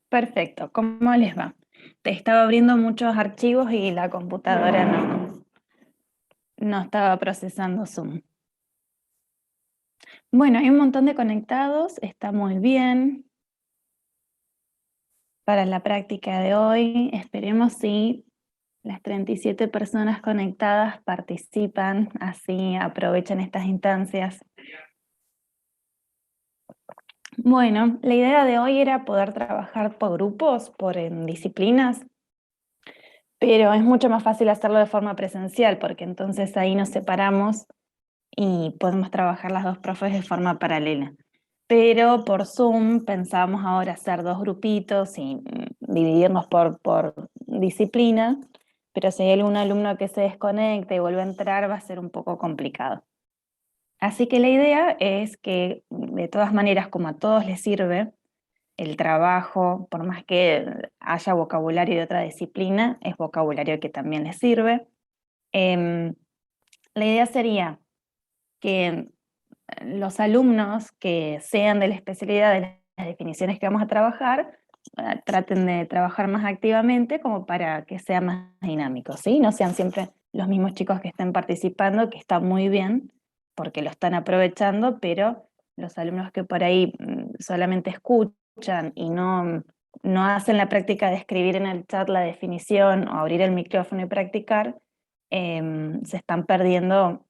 Perfecto, ¿cómo les va? Te estaba abriendo muchos archivos y la computadora no estaba procesando Zoom. Bueno, hay un montón de conectados, está muy bien. Para la práctica de hoy, esperemos si las 37 personas conectadas participan, así aprovechan estas instancias. Bueno, la idea de hoy era poder trabajar por grupos, por disciplinas, pero es mucho más fácil hacerlo de forma presencial, porque entonces ahí nos separamos y podemos trabajar las dos profes de forma paralela. Pero por Zoom pensábamos ahora hacer dos grupitos y dividirnos por disciplina, pero si hay algún alumno que se desconecta y vuelve a entrar va a ser un poco complicado. Así que la idea es que de todas maneras, como a todos les sirve el trabajo, por más que haya vocabulario de otra disciplina, es vocabulario que también les sirve. La idea sería que los alumnos que sean de la especialidad de las definiciones que vamos a trabajar, traten de trabajar más activamente como para que sea más dinámico, ¿sí? No sean siempre los mismos chicos que estén participando, que está muy bien, porque lo están aprovechando, pero los alumnos que por ahí solamente escuchan y no hacen la práctica de escribir en el chat la definición o abrir el micrófono y practicar, se están perdiendo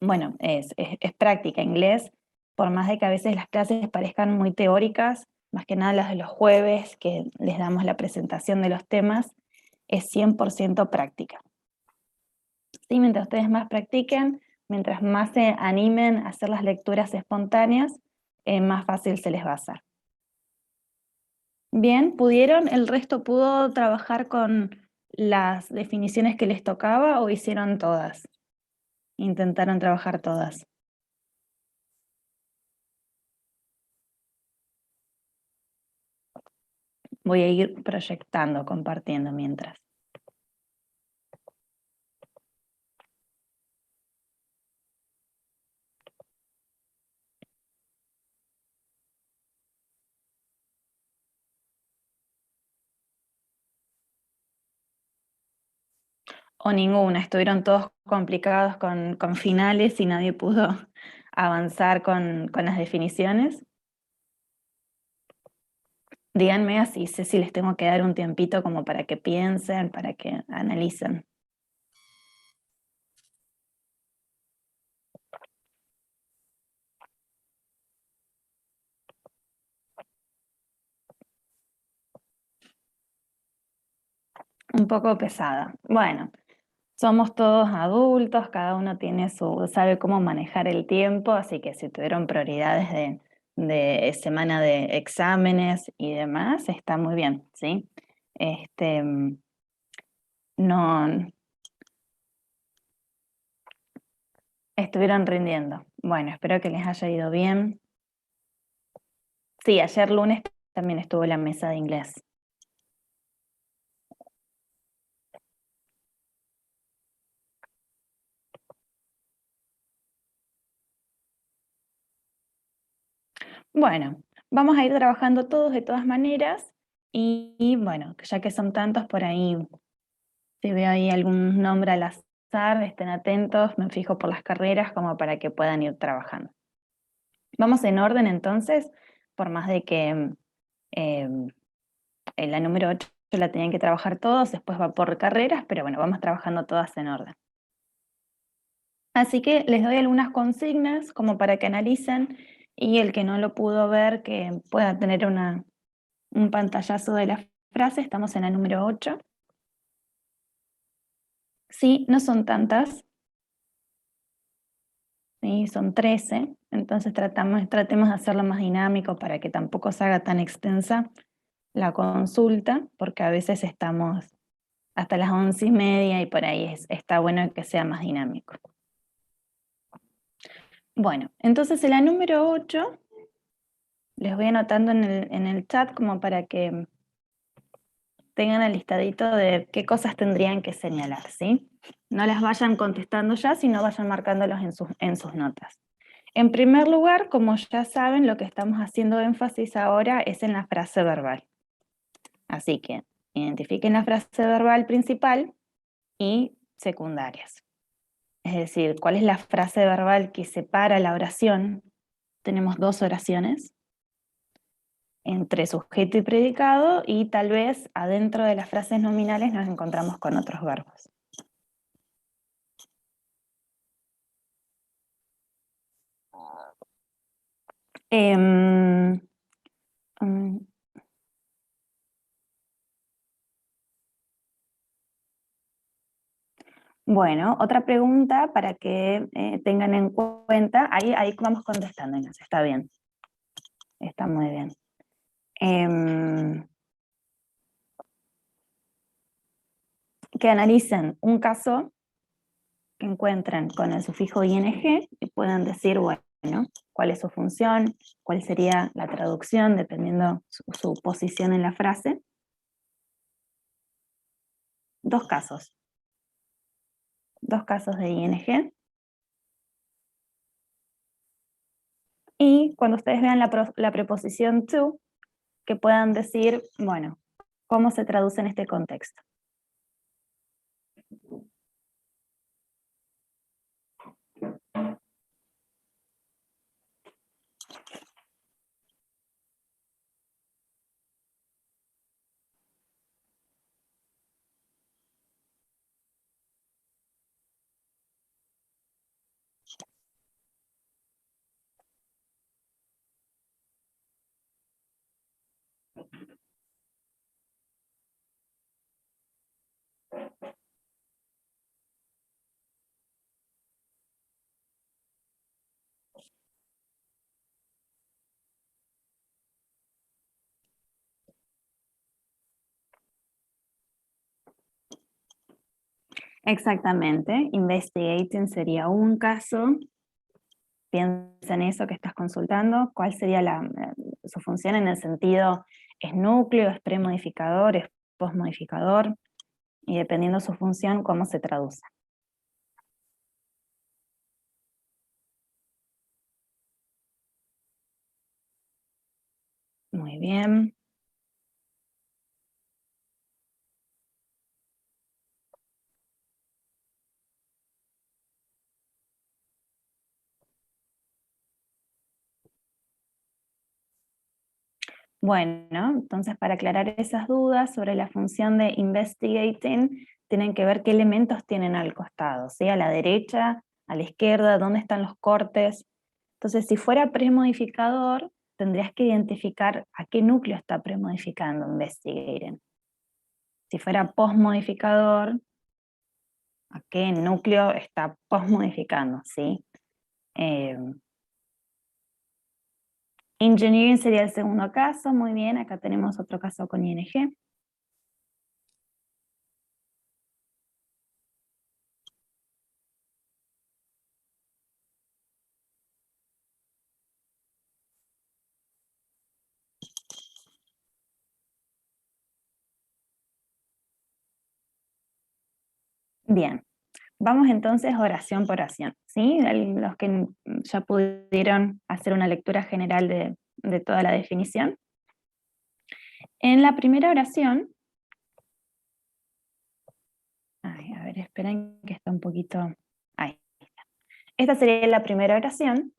bueno, es práctica inglés, por más de que a veces las clases parezcan muy teóricas, más que nada las de los jueves, que les damos la presentación de los temas, es 100% práctica. ¿Sí? Mientras ustedes más practiquen, mientras más se animen a hacer las lecturas espontáneas, más fácil se les va a hacer. Bien, ¿pudieron? ¿El resto pudo trabajar con las definiciones que les tocaba o hicieron todas? Intentaron trabajar todas. Voy a ir proyectando, compartiendo mientras. O ninguna, estuvieron todos complicados con finales y nadie pudo avanzar con las definiciones. Díganme así, sé si les tengo que dar un tiempito como para que piensen, para que analicen. Un poco pesada. Bueno, somos todos adultos, cada uno sabe cómo manejar el tiempo, así que si tuvieron prioridades de semana de exámenes y demás, está muy bien, ¿sí? No estuvieron rindiendo. Bueno, espero que les haya ido bien. Sí, ayer lunes también estuvo la mesa de inglés. Bueno, vamos a ir trabajando todos de todas maneras y bueno, ya que son tantos por ahí, si veo ahí algún nombre al azar, estén atentos, me fijo por las carreras como para que puedan ir trabajando. Vamos en orden entonces, por más de que eh, en la número 8 la tenían que trabajar todos, después va por carreras, pero bueno, vamos trabajando todas en orden. Así que les doy algunas consignas como para que analicen y el que no lo pudo ver que pueda tener un pantallazo de la frase. Estamos en la número 8. Sí, no son tantas, sí, son 13, entonces tratemos de hacerlo más dinámico para que tampoco se haga tan extensa la consulta, porque a veces estamos hasta las 11:30 y por ahí está bueno que sea más dinámico. Bueno, entonces en la número 8 les voy anotando en el chat como para que tengan el listadito de qué cosas tendrían que señalar, ¿sí? No las vayan contestando ya, sino vayan marcándolos en sus notas. En primer lugar, como ya saben, lo que estamos haciendo énfasis ahora es en la frase verbal. Así que identifiquen la frase verbal principal y secundarias. Es decir, ¿cuál es la frase verbal que separa la oración? Tenemos dos oraciones, entre sujeto y predicado, y tal vez adentro de las frases nominales nos encontramos con otros verbos. Em, mm, Bueno, otra pregunta para que tengan en cuenta, ahí vamos contestando, Inés, está bien, está muy bien. Que analicen un caso que encuentren con el sufijo ing y puedan decir, bueno, cuál es su función, cuál sería la traducción, dependiendo su posición en la frase. Dos casos de ing. Y cuando ustedes vean la preposición to, que puedan decir, bueno, ¿cómo se traduce en este contexto? Exactamente, investigating sería un caso. Piensa en eso que estás consultando, cuál sería su función en el sentido, ¿es núcleo, es premodificador, es postmodificador? Y dependiendo su función, cómo se traduce. Muy bien. Bueno, entonces para aclarar esas dudas sobre la función de investigating, tienen que ver qué elementos tienen al costado, ¿sí? A la derecha, a la izquierda, dónde están los cortes. Entonces, si fuera premodificador, tendrías que identificar a qué núcleo está premodificando investigating. Si fuera postmodificador, a qué núcleo está postmodificando, ¿sí? Engineering sería el segundo caso, muy bien, acá tenemos otro caso con ing. Bien, vamos entonces oración por oración, ¿sí? Los que ya pudieron hacer una lectura general de toda la definición. En la primera oración, a ver, esperen que está un poquito, ahí. Esta sería la primera oración.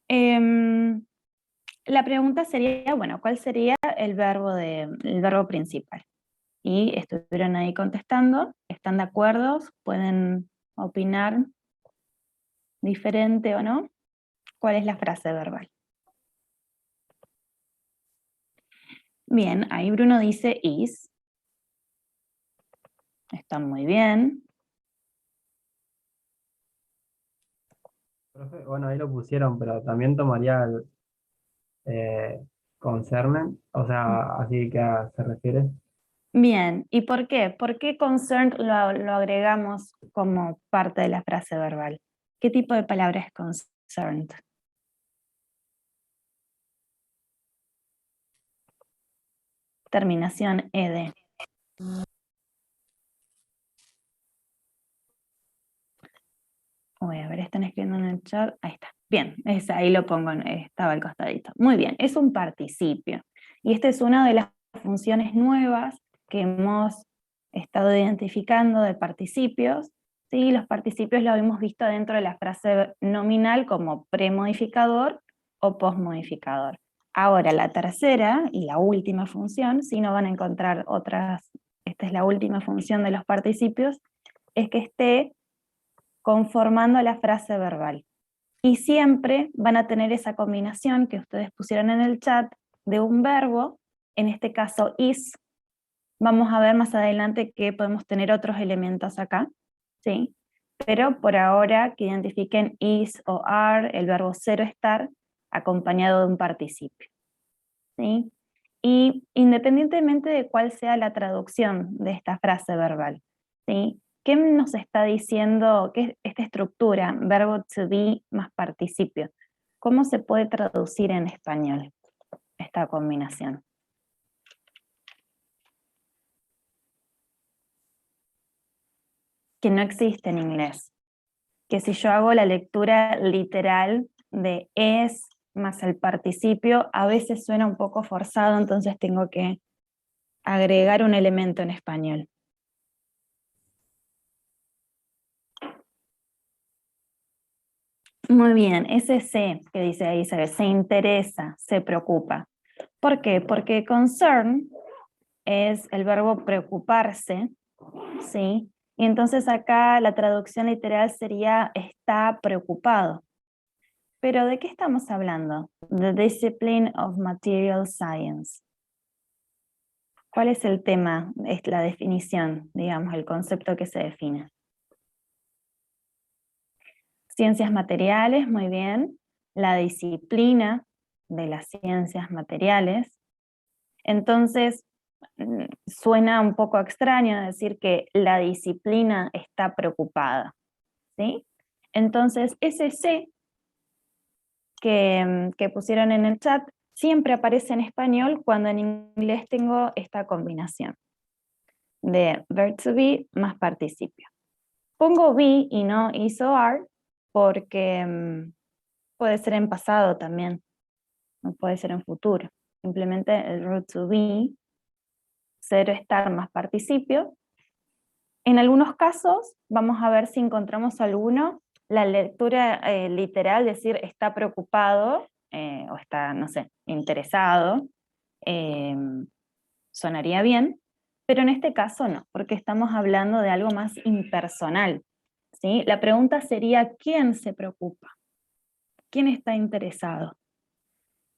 La pregunta sería, bueno, ¿cuál sería el verbo principal? Y estuvieron ahí contestando, ¿están de acuerdo? ¿Pueden opinar diferente o no? ¿Cuál es la frase verbal? Bien, ahí Bruno dice is. Está muy bien. Profe, bueno, ahí lo pusieron, pero también tomaría el eh, concernen, o sea, así que se refiere. Bien, ¿y por qué? ¿Por qué concerned lo agregamos como parte de la frase verbal? ¿Qué tipo de palabra es concerned? Terminación ed. Uy, a ver, están escribiendo en el chat. Ahí está. Bien, ahí lo pongo, estaba al costadito. Muy bien, es un participio. Y esta es una de las funciones nuevas que hemos estado identificando de participios. ¿Sí? Los participios lo hemos visto dentro de la frase nominal como premodificador o postmodificador. Ahora, la tercera y la última función, si no van a encontrar otras, esta es la última función de los participios, es que esté conformando la frase verbal. Y siempre van a tener esa combinación que ustedes pusieron en el chat de un verbo, en este caso is. Vamos a ver más adelante que podemos tener otros elementos acá, ¿sí? Pero por ahora que identifiquen is o are, el verbo ser o estar, acompañado de un participio, ¿sí? Y independientemente de cuál sea la traducción de esta frase verbal, ¿sí? ¿Qué nos está diciendo qué esta estructura, verbo to be más participio? ¿Cómo se puede traducir en español esta combinación? Que no existe en inglés. Que si yo hago la lectura literal de es más el participio, a veces suena un poco forzado, entonces tengo que agregar un elemento en español. Muy bien, ese se que dice ahí, se interesa, se preocupa. ¿Por qué? Porque concern es el verbo preocuparse, ¿sí? Y entonces acá la traducción literal sería está preocupado. Pero ¿de qué estamos hablando? The discipline of material science. ¿Cuál es el tema? Es la definición, digamos, el concepto que se define. Ciencias materiales, muy bien. La disciplina de las ciencias materiales. Entonces, suena un poco extraño decir que la disciplina está preocupada, ¿sí? Entonces, ese C que pusieron en el chat siempre aparece en español cuando en inglés tengo esta combinación de verb to be más participio. Pongo be y no is o are porque puede ser en pasado también, no puede ser en futuro. Simplemente el verb to be, ser o estar más participio. En algunos casos, vamos a ver si encontramos alguno, la lectura literal, decir está preocupado o está, no sé, interesado, eh, sonaría bien, pero en este caso no, porque estamos hablando de algo más impersonal, ¿sí? La pregunta sería, ¿quién se preocupa? ¿Quién está interesado?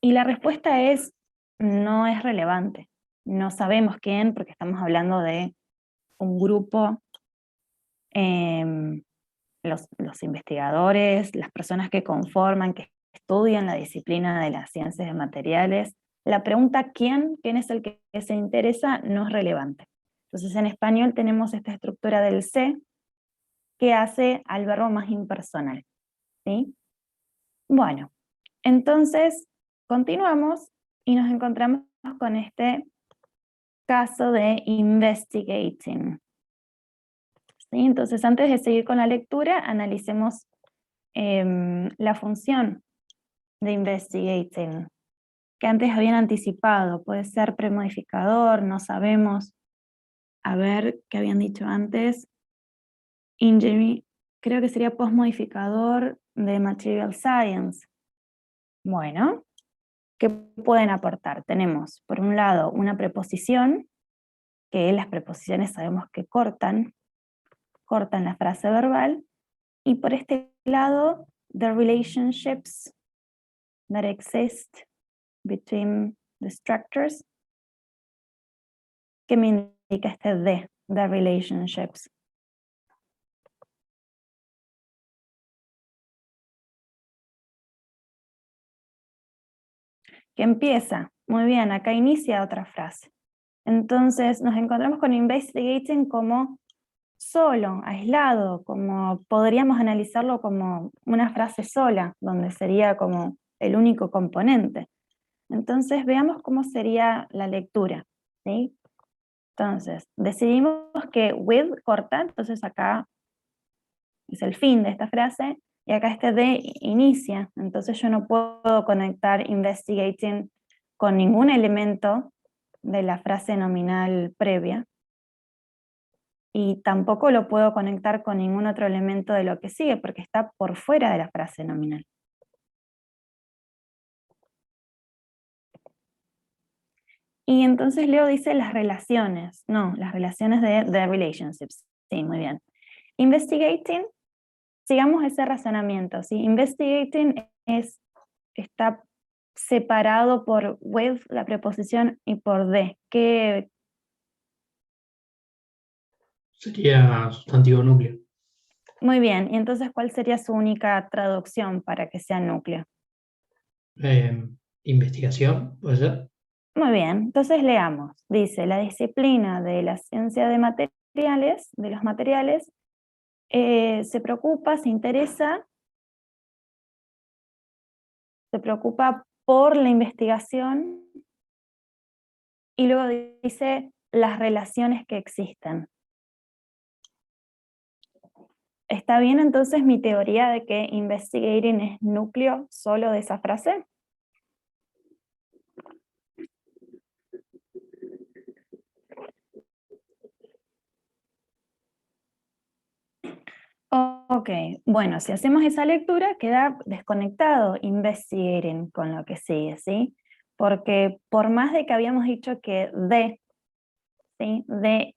Y la respuesta es, no es relevante. No sabemos quién, porque estamos hablando de un grupo, los investigadores, las personas que conforman, que estudian la disciplina de las ciencias de materiales. La pregunta ¿quién es el que se interesa? No es relevante. Entonces en español tenemos esta estructura del se que hace al verbo más impersonal, ¿sí? Bueno, entonces continuamos y nos encontramos con este caso de investigating. ¿Sí? Entonces antes de seguir con la lectura, analicemos la función de investigating, que antes habían anticipado, puede ser premodificador, no sabemos. A ver, ¿qué habían dicho antes? Engineering, creo que sería postmodificador de Material Science. Bueno, ¿qué pueden aportar? Tenemos, por un lado, una preposición, que las preposiciones sabemos que cortan la frase verbal, y por este lado, the relationships that exist between the structures. ¿Qué me indica este the relationships? Que empieza, muy bien, acá inicia otra frase. Entonces nos encontramos con investigating como solo, aislado, como podríamos analizarlo como una frase sola, donde sería como el único componente. Entonces veamos cómo sería la lectura, ¿sí? Entonces, decidimos que with corta, entonces acá es el fin de esta frase, y acá este de inicia, entonces yo no puedo conectar investigating con ningún elemento de la frase nominal previa, y tampoco lo puedo conectar con ningún otro elemento de lo que sigue, porque está por fuera de la frase nominal. Y entonces Leo dice las relaciones, no, las relaciones de relationships. Sí, muy bien. Investigating, sigamos ese razonamiento, ¿sí? Investigating está separado por with, la preposición, y por de. ¿Qué? Sería sustantivo núcleo. Muy bien, y entonces, ¿cuál sería su única traducción para que sea núcleo? Investigación, ¿puede ser? Muy bien, entonces leamos. Dice, la disciplina de la ciencia de materiales, de los materiales, se preocupa, se interesa, se preocupa por la investigación, y luego dice las relaciones que existen. ¿Está bien entonces mi teoría de que investigating es núcleo solo de esa frase? Ok, bueno, si hacemos esa lectura queda desconectado investigating con lo que sigue, ¿sí? Porque por más de que habíamos dicho que de, ¿sí? De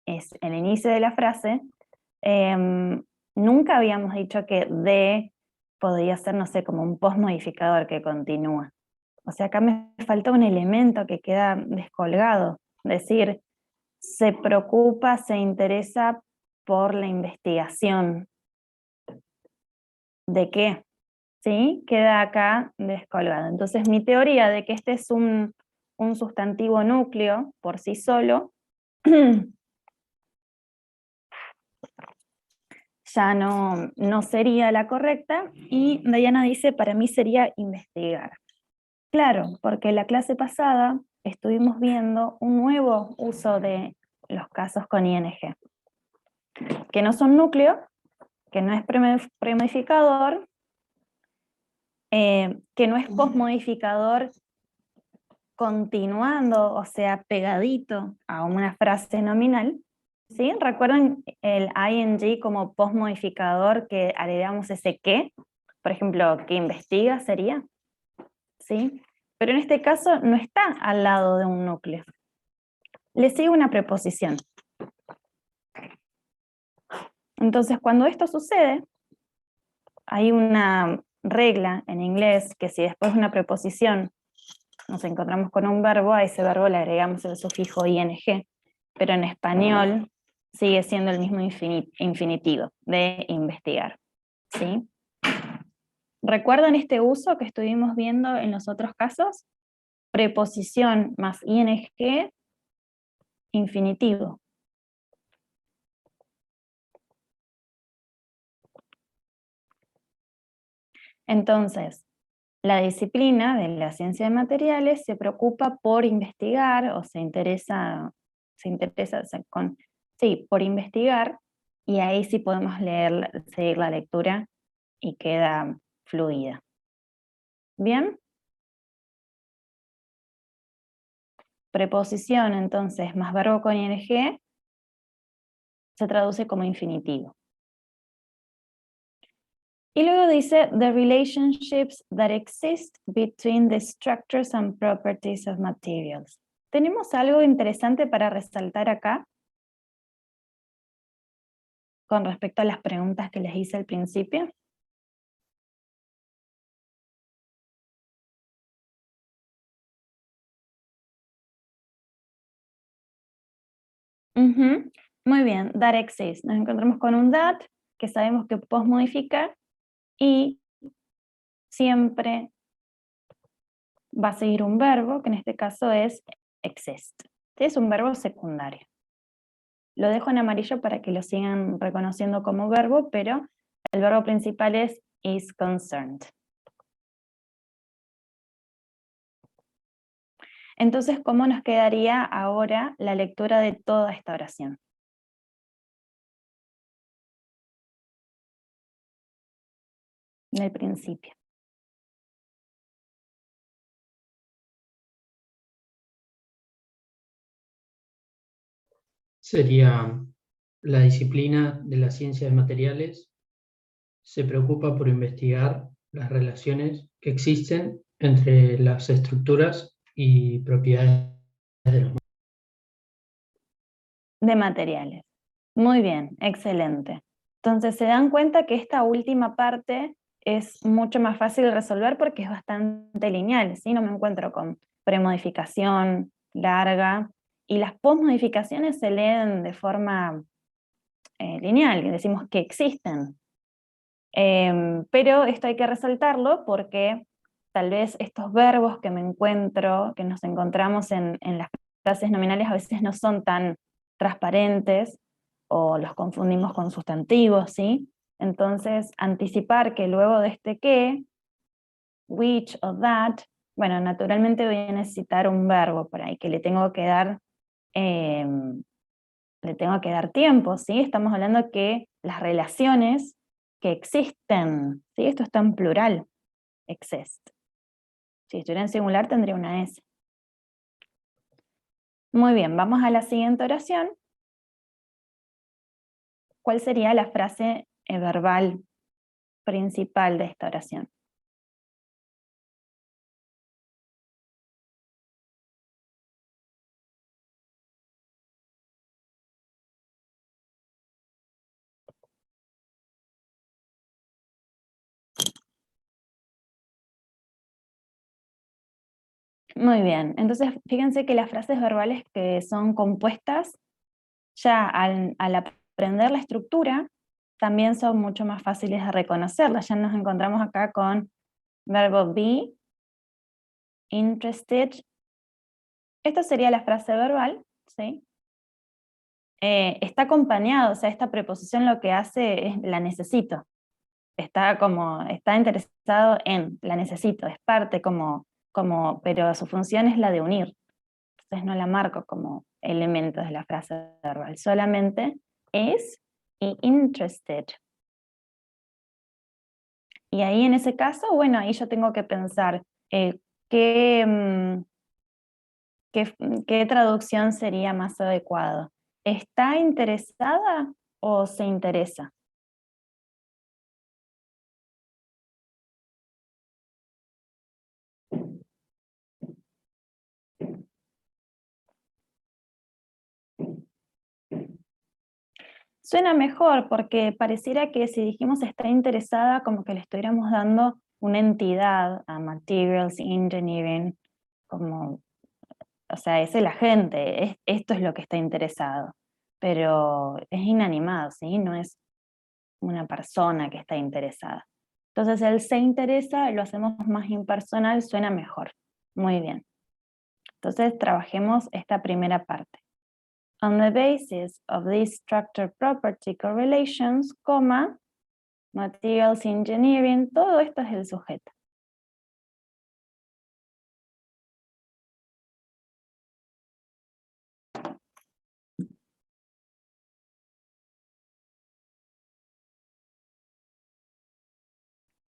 es el inicio de la frase, nunca habíamos dicho que de podría ser, no sé, como un postmodificador que continúa. O sea, acá me falta un elemento que queda descolgado. Decir, se preocupa, se interesa por la investigación. ¿De qué? ¿Sí? Queda acá descolgado. Entonces, mi teoría de que este es un sustantivo núcleo por sí solo, ya no sería la correcta, y Diana dice, para mí sería investigar. Claro, porque la clase pasada estuvimos viendo un nuevo uso de los casos con ing, que no son núcleo, que no es premodificador, que no es postmodificador continuando, o sea, pegadito a una frase nominal. ¿Sí? ¿Recuerdan el ing como postmodificador que agregamos ese que? Por ejemplo, que investiga sería. ¿Sí? Pero en este caso no está al lado de un núcleo. Le sigue una preposición. Entonces, cuando esto sucede, hay una regla en inglés que si después de una preposición nos encontramos con un verbo, a ese verbo le agregamos el sufijo ing, pero en español sigue siendo el mismo infinitivo de investigar. ¿Sí? ¿Recuerdan este uso que estuvimos viendo en los otros casos? Preposición más ing, infinitivo. Entonces, la disciplina de la ciencia de materiales se preocupa por investigar, o se interesa por investigar, y ahí sí podemos seguir la lectura y queda fluida. ¿Bien? Preposición, entonces, más verbo con ing, se traduce como infinitivo. Y luego dice, the relationships that exist between the structures and properties of materials. ¿Tenemos algo interesante para resaltar acá? Con respecto a las preguntas que les hice al principio. Muy bien, that exists. Nos encontramos con un that, que sabemos que postmodifica, y siempre va a seguir un verbo, que en este caso es exist. Es un verbo secundario. Lo dejo en amarillo para que lo sigan reconociendo como verbo, pero el verbo principal es is concerned. Entonces, ¿cómo nos quedaría ahora la lectura de toda esta oración? del principio. Sería la disciplina de las ciencias materiales se preocupa por investigar las relaciones que existen entre las estructuras y propiedades de los De materiales. Muy bien, excelente. Entonces se dan cuenta que esta última parte es mucho más fácil de resolver porque es bastante lineal, ¿sí? No me encuentro con premodificación larga, y las posmodificaciones se leen de forma lineal, y decimos que existen. Pero esto hay que resaltarlo porque tal vez estos verbos que que nos encontramos en las frases nominales a veces no son tan transparentes o los confundimos con sustantivos, ¿sí? Entonces, anticipar que luego de este que, which o that, bueno, naturalmente voy a necesitar un verbo por ahí que le tengo que dar tiempo, ¿sí? Estamos hablando que las relaciones que existen, ¿sí? Esto está en plural, exist. Si estuviera en singular tendría una S. Muy bien, vamos a la siguiente oración. ¿Cuál sería la frase verbal principal de esta oración? Muy bien, entonces fíjense que las frases verbales que son compuestas, ya al aprender la estructura, también son mucho más fáciles de reconocerlas. Ya nos encontramos acá con verbo be, interested. Esta sería la frase verbal, ¿sí? Está acompañado, o sea, esta preposición lo que hace es la necesito. Está interesado en, la necesito, es parte pero su función es la de unir. Entonces no la marco como elementos de la frase verbal, solamente es y interested. Y ahí en ese caso, bueno, ahí yo tengo que pensar qué, qué traducción sería más adecuado. ¿Está interesada o se interesa? Suena mejor porque pareciera que si dijimos está interesada, como que le estuviéramos dando una entidad a Materials Engineering, como, o sea, es el agente, esto es lo que está interesado, pero es inanimado, ¿sí? No es una persona que está interesada. Entonces el se interesa lo hacemos más impersonal, suena mejor. Muy bien. Entonces trabajemos esta primera parte. On the basis of these structure property correlations, materials engineering, todo esto es el sujeto.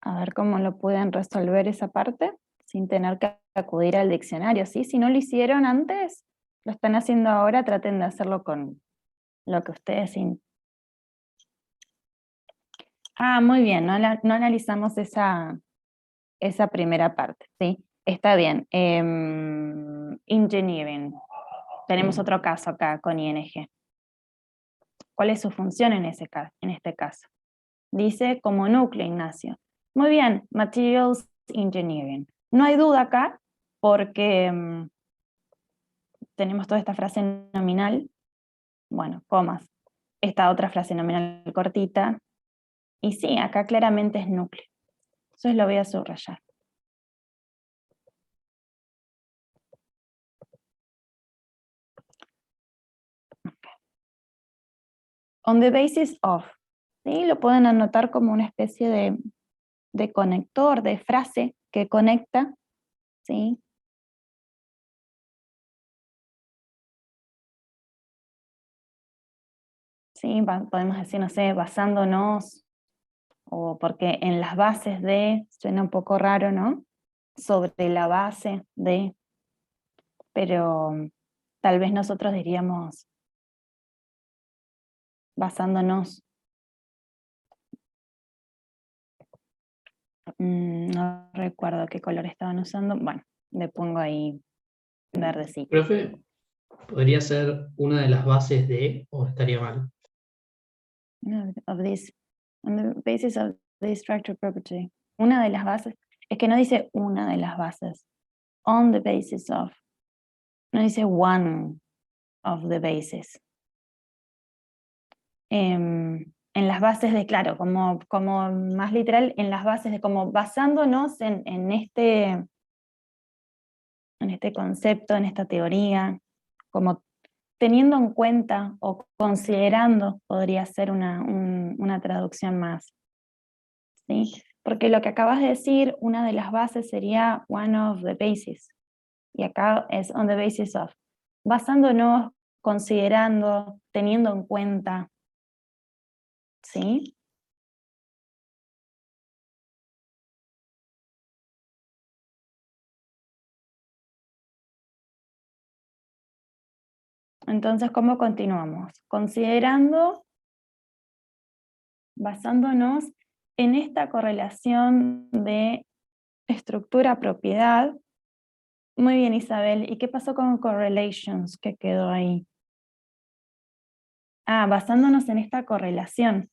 A ver cómo lo pueden resolver esa parte sin tener que acudir al diccionario, ¿sí? Si no lo hicieron antes, lo están haciendo ahora, traten de hacerlo con lo que ustedes sin. Ah, muy bien, no analizamos esa primera parte, ¿sí? Está bien. Engineering. Tenemos otro caso acá con ING. ¿Cuál es su función en este caso? Dice como núcleo, Ignacio. Muy bien, Materials Engineering. No hay duda acá porque tenemos toda esta frase nominal, bueno, comas, esta otra frase nominal cortita, y sí, acá claramente es núcleo. Entonces lo voy a subrayar. On the basis of, ¿sí? Lo pueden anotar como una especie de conector, de frase que conecta, ¿sí? Sí, podemos decir, no sé, basándonos o porque en las bases de, suena un poco raro, ¿no? Sobre la base de, pero tal vez nosotros diríamos basándonos. No recuerdo qué color estaban usando. Bueno, le pongo ahí verdecito. Profe, ¿podría ser una de las bases de o estaría mal? Of this, on the basis of the structure property. Una de las bases, es que no dice una de las bases. On the basis of. No dice one of the bases. En las bases de, claro, como más literal, en las bases de como basándonos en este concepto, en esta teoría, como teniendo en cuenta o considerando, podría ser una traducción más, ¿sí? Porque lo que acabas de decir, una de las bases sería one of the bases, y acá es on the basis of, basándonos, considerando, teniendo en cuenta, ¿sí? Entonces, ¿cómo continuamos? Considerando, basándonos en esta correlación de estructura-propiedad. Muy bien, Isabel. ¿Y qué pasó con correlations? ¿Qué quedó ahí? Ah, basándonos en esta correlación.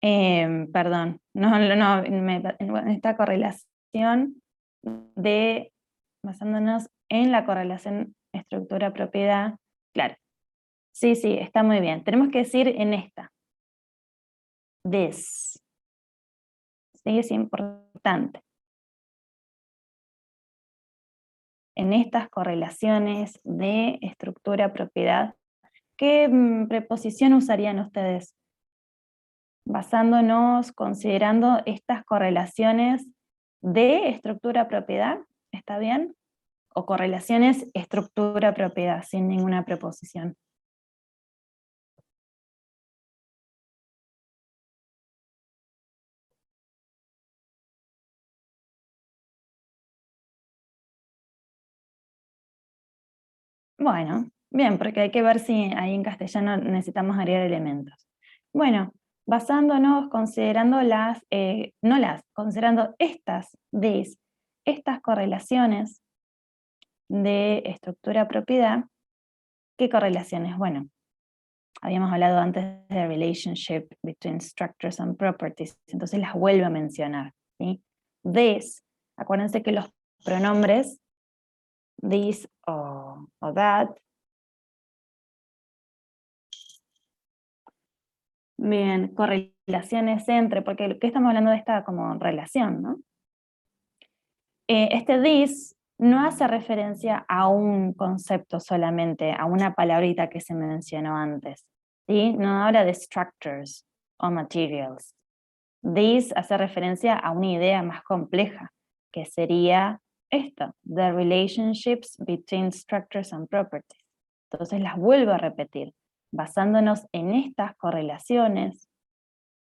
Perdón, en esta correlación de, basándonos en la correlación estructura-propiedad. Claro. Sí, sí, está muy bien. Tenemos que decir en esta. This. Sí, es importante. En estas correlaciones de estructura-propiedad, ¿qué preposición usarían ustedes? Basándonos, considerando estas correlaciones de estructura-propiedad, ¿está bien? O correlaciones estructura-propiedad, sin ninguna preposición. Bueno, bien, porque hay que ver si ahí en castellano necesitamos agregar elementos. Bueno, basándonos, considerando considerando estas correlaciones de estructura-propiedad, ¿qué correlaciones? Bueno, habíamos hablado antes de relationship between structures and properties, entonces las vuelvo a mencionar, ¿sí? This, acuérdense que los pronombres this o that. Bien, correlaciones entre, porque ¿qué estamos hablando de esta como relación, ¿no? Este this no hace referencia a un concepto solamente, a una palabrita que se mencionó antes, ¿sí? No habla de structures o materials. This hace referencia a una idea más compleja, que sería esto, the relationships between structures and properties. Entonces las vuelvo a repetir, basándonos en estas correlaciones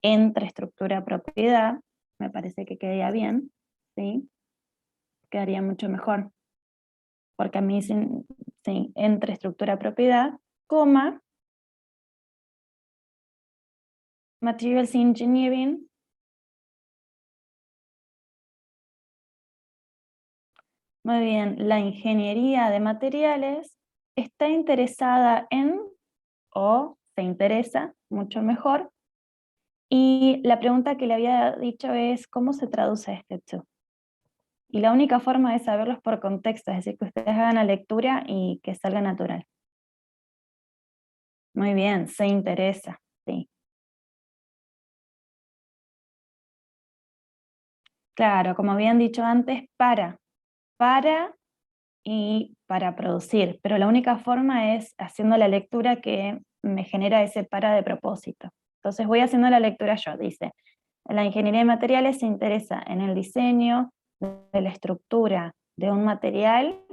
entre estructura-propiedad, me parece que quedaría bien, ¿sí? Quedaría mucho mejor, porque a mí sí, entre estructura-propiedad, coma, materials engineering, muy bien, la ingeniería de materiales está interesada en, o se interesa, mucho mejor, y la pregunta que le había dicho es, ¿cómo se traduce este to? Y la única forma de saberlo es por contexto, es decir, que ustedes hagan la lectura y que salga natural. Muy bien, se interesa, sí. Claro, como habían dicho antes, para y para producir, pero la única forma es haciendo la lectura que me genera ese para de propósito. Entonces voy haciendo la lectura yo, dice, la ingeniería de materiales se interesa en el diseño de la estructura de un material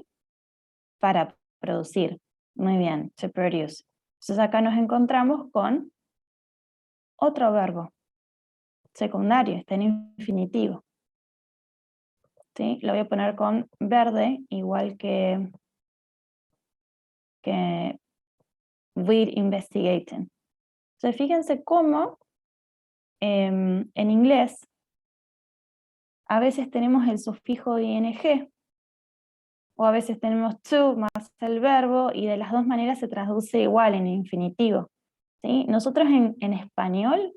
para producir. Muy bien, to produce. Entonces acá nos encontramos con otro verbo. secundario, está en infinitivo. ¿Sí? Lo voy a poner con verde, igual que we're investigating. Entonces fíjense cómo en inglés a veces tenemos el sufijo ing, o a veces tenemos to más el verbo, y de las dos maneras se traduce igual en infinitivo. ¿Sí? Nosotros en español,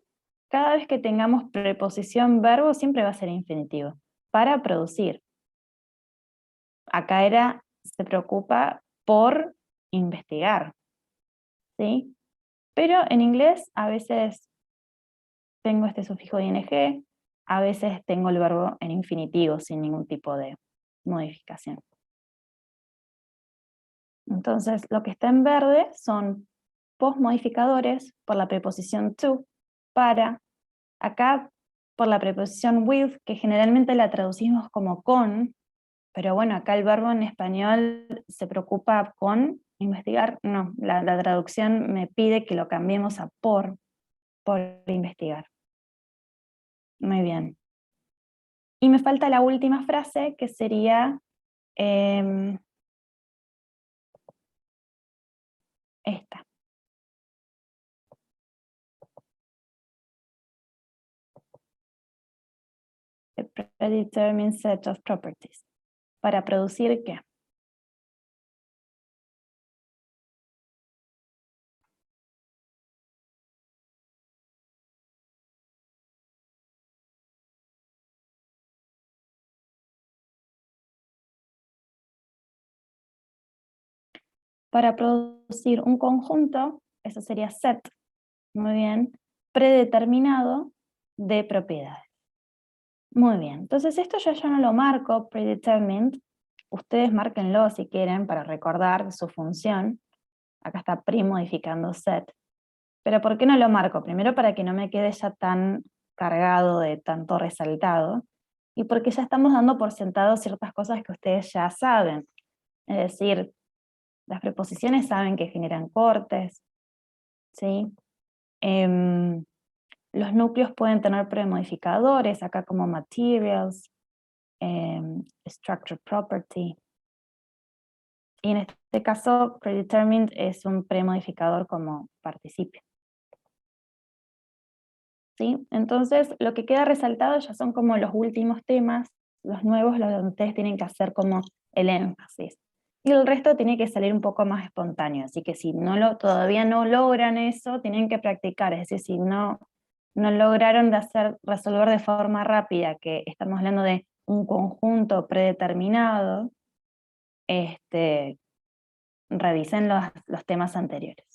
cada vez que tengamos preposición verbo, siempre va a ser infinitivo, para producir. Acá se preocupa por investigar, ¿sí? Pero en inglés a veces tengo este sufijo ing, a veces tengo el verbo en infinitivo sin ningún tipo de modificación. Entonces, lo que está en verde son postmodificadores por la preposición to, para, acá por la preposición with, que generalmente la traducimos como con, pero bueno, acá el verbo en español se preocupa con investigar, no, la traducción me pide que lo cambiemos a por investigar. Muy bien. Y me falta la última frase, que sería esta. A predetermined set of properties. ¿Para producir qué? Para producir un conjunto, eso sería set, muy bien, predeterminado de propiedades. Muy bien, entonces esto yo no lo marco, predetermined, ustedes márquenlo si quieren para recordar su función. Acá está pre-modificando set. Pero ¿por qué no lo marco? Primero para que no me quede ya tan cargado de tanto resaltado, y porque ya estamos dando por sentado ciertas cosas que ustedes ya saben. Es decir, las preposiciones saben que generan cortes, ¿sí? Los núcleos pueden tener premodificadores, acá como materials, structure property. Y en este caso, predetermined es un premodificador como participio. ¿Sí? Entonces, lo que queda resaltado ya son como los últimos temas, los nuevos, los donde ustedes tienen que hacer como el énfasis. Y el resto tiene que salir un poco más espontáneo, así que si todavía no logran eso, tienen que practicar, es decir, si no lograron resolver de forma rápida, que estamos hablando de un conjunto predeterminado, revisen los temas anteriores.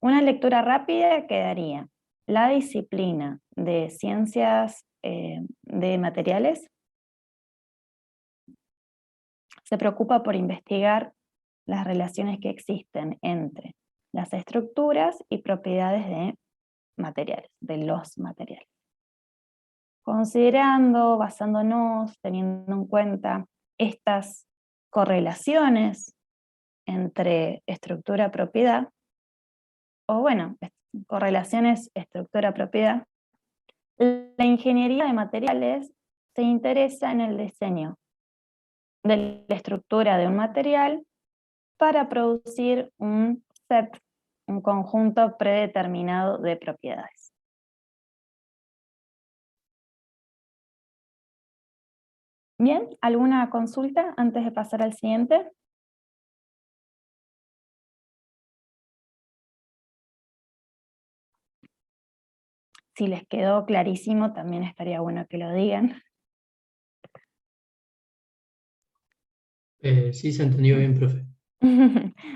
Una lectura rápida quedaría: la disciplina de ciencias de materiales se preocupa por investigar las relaciones que existen entre las estructuras y propiedades de materiales, de los materiales. Considerando, basándonos, teniendo en cuenta estas correlaciones entre estructura-propiedad, o bueno, correlaciones estructura-propiedad, la ingeniería de materiales se interesa en el diseño de la estructura de un material para producir un set, un conjunto predeterminado de propiedades. Bien, ¿alguna consulta antes de pasar al siguiente? Si les quedó clarísimo, también estaría bueno que lo digan. Sí, se entendió bien, profe.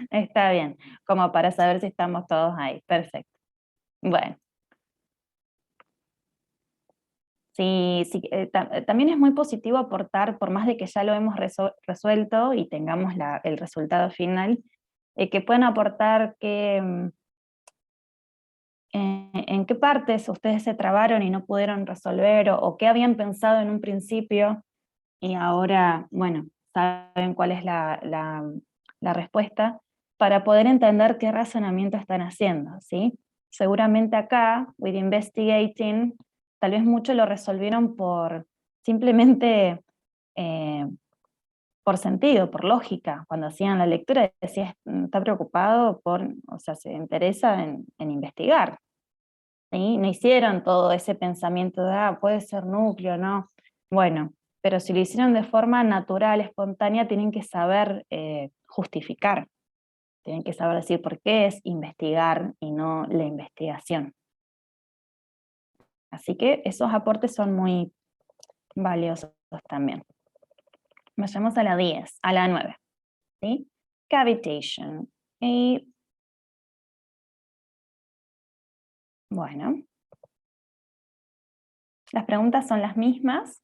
Está bien, como para saber si estamos todos ahí. Perfecto. Bueno. Sí, también es muy positivo aportar, por más de que ya lo hemos resuelto y tengamos el resultado final, que puedan aportar en qué partes ustedes se trabaron y no pudieron resolver, o qué habían pensado en un principio y ahora, bueno, saben cuál es la respuesta, para poder entender qué razonamiento están haciendo, ¿sí? seguramente acá, with investigating, tal vez mucho lo resolvieron por simplemente por sentido, por lógica. Cuando hacían la lectura decía, está preocupado por, o sea, se interesa en investigar. ¿Sí? No hicieron todo ese pensamiento de, puede ser núcleo, ¿no? Bueno, pero si lo hicieron de forma natural, espontánea, tienen que saber justificar. Tienen que saber decir por qué es investigar y no la investigación. Así que esos aportes son muy valiosos también. Vayamos a la 10, a la 9. ¿Sí? Cavitation. Y bueno, las preguntas son las mismas.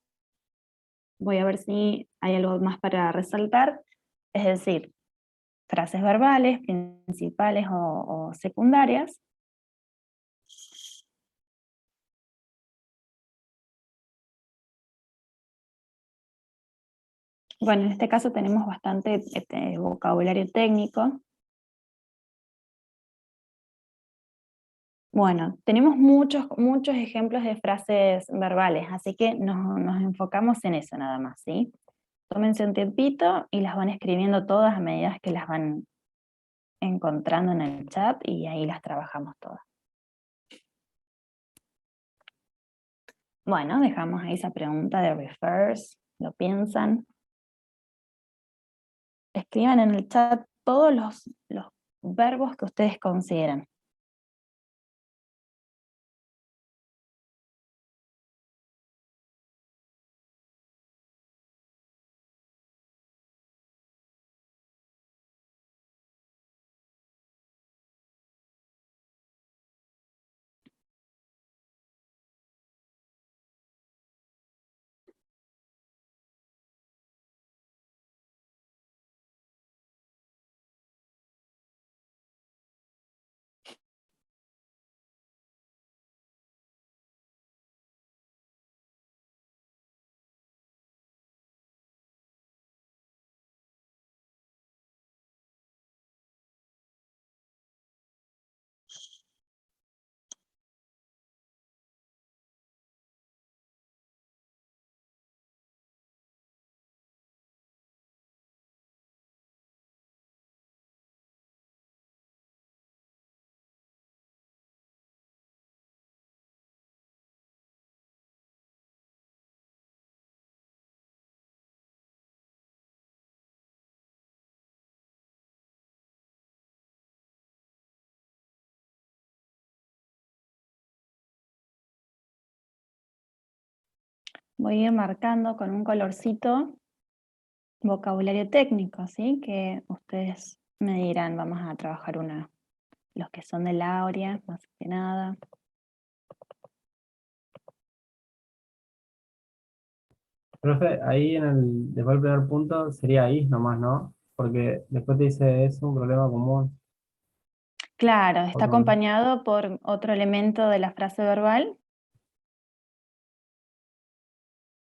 Voy a ver si hay algo más para resaltar. Es decir, frases verbales, principales o secundarias. Bueno, en este caso tenemos bastante vocabulario técnico. Bueno, tenemos muchos ejemplos de frases verbales, así que nos enfocamos en eso nada más, ¿sí? Tómense un tiempito y las van escribiendo todas a medida que las van encontrando en el chat y ahí las trabajamos todas. Bueno, dejamos ahí esa pregunta de refers, lo piensan. Escriban en el chat todos los verbos que ustedes consideran. Voy a ir marcando con un colorcito vocabulario técnico, ¿sí? Que ustedes me dirán, vamos a trabajar los que son de Laurea, más que nada. Profe, ahí después del primer punto sería is nomás, ¿no? Porque después te dice es un problema común. Claro, está Otro- acompañado por otro elemento de la frase verbal.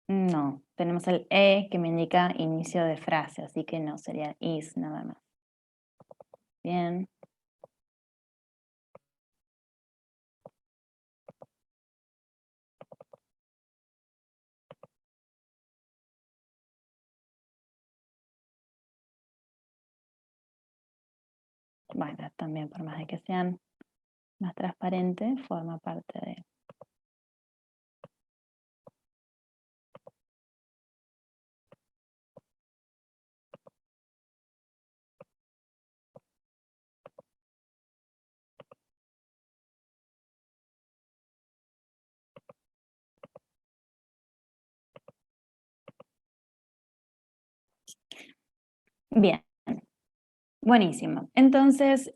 No, tenemos el que me indica inicio de frase, así que no, sería is nada más. Bien. Bueno, también por más de que sean más transparentes, forma parte de... Bien, buenísimo. Entonces,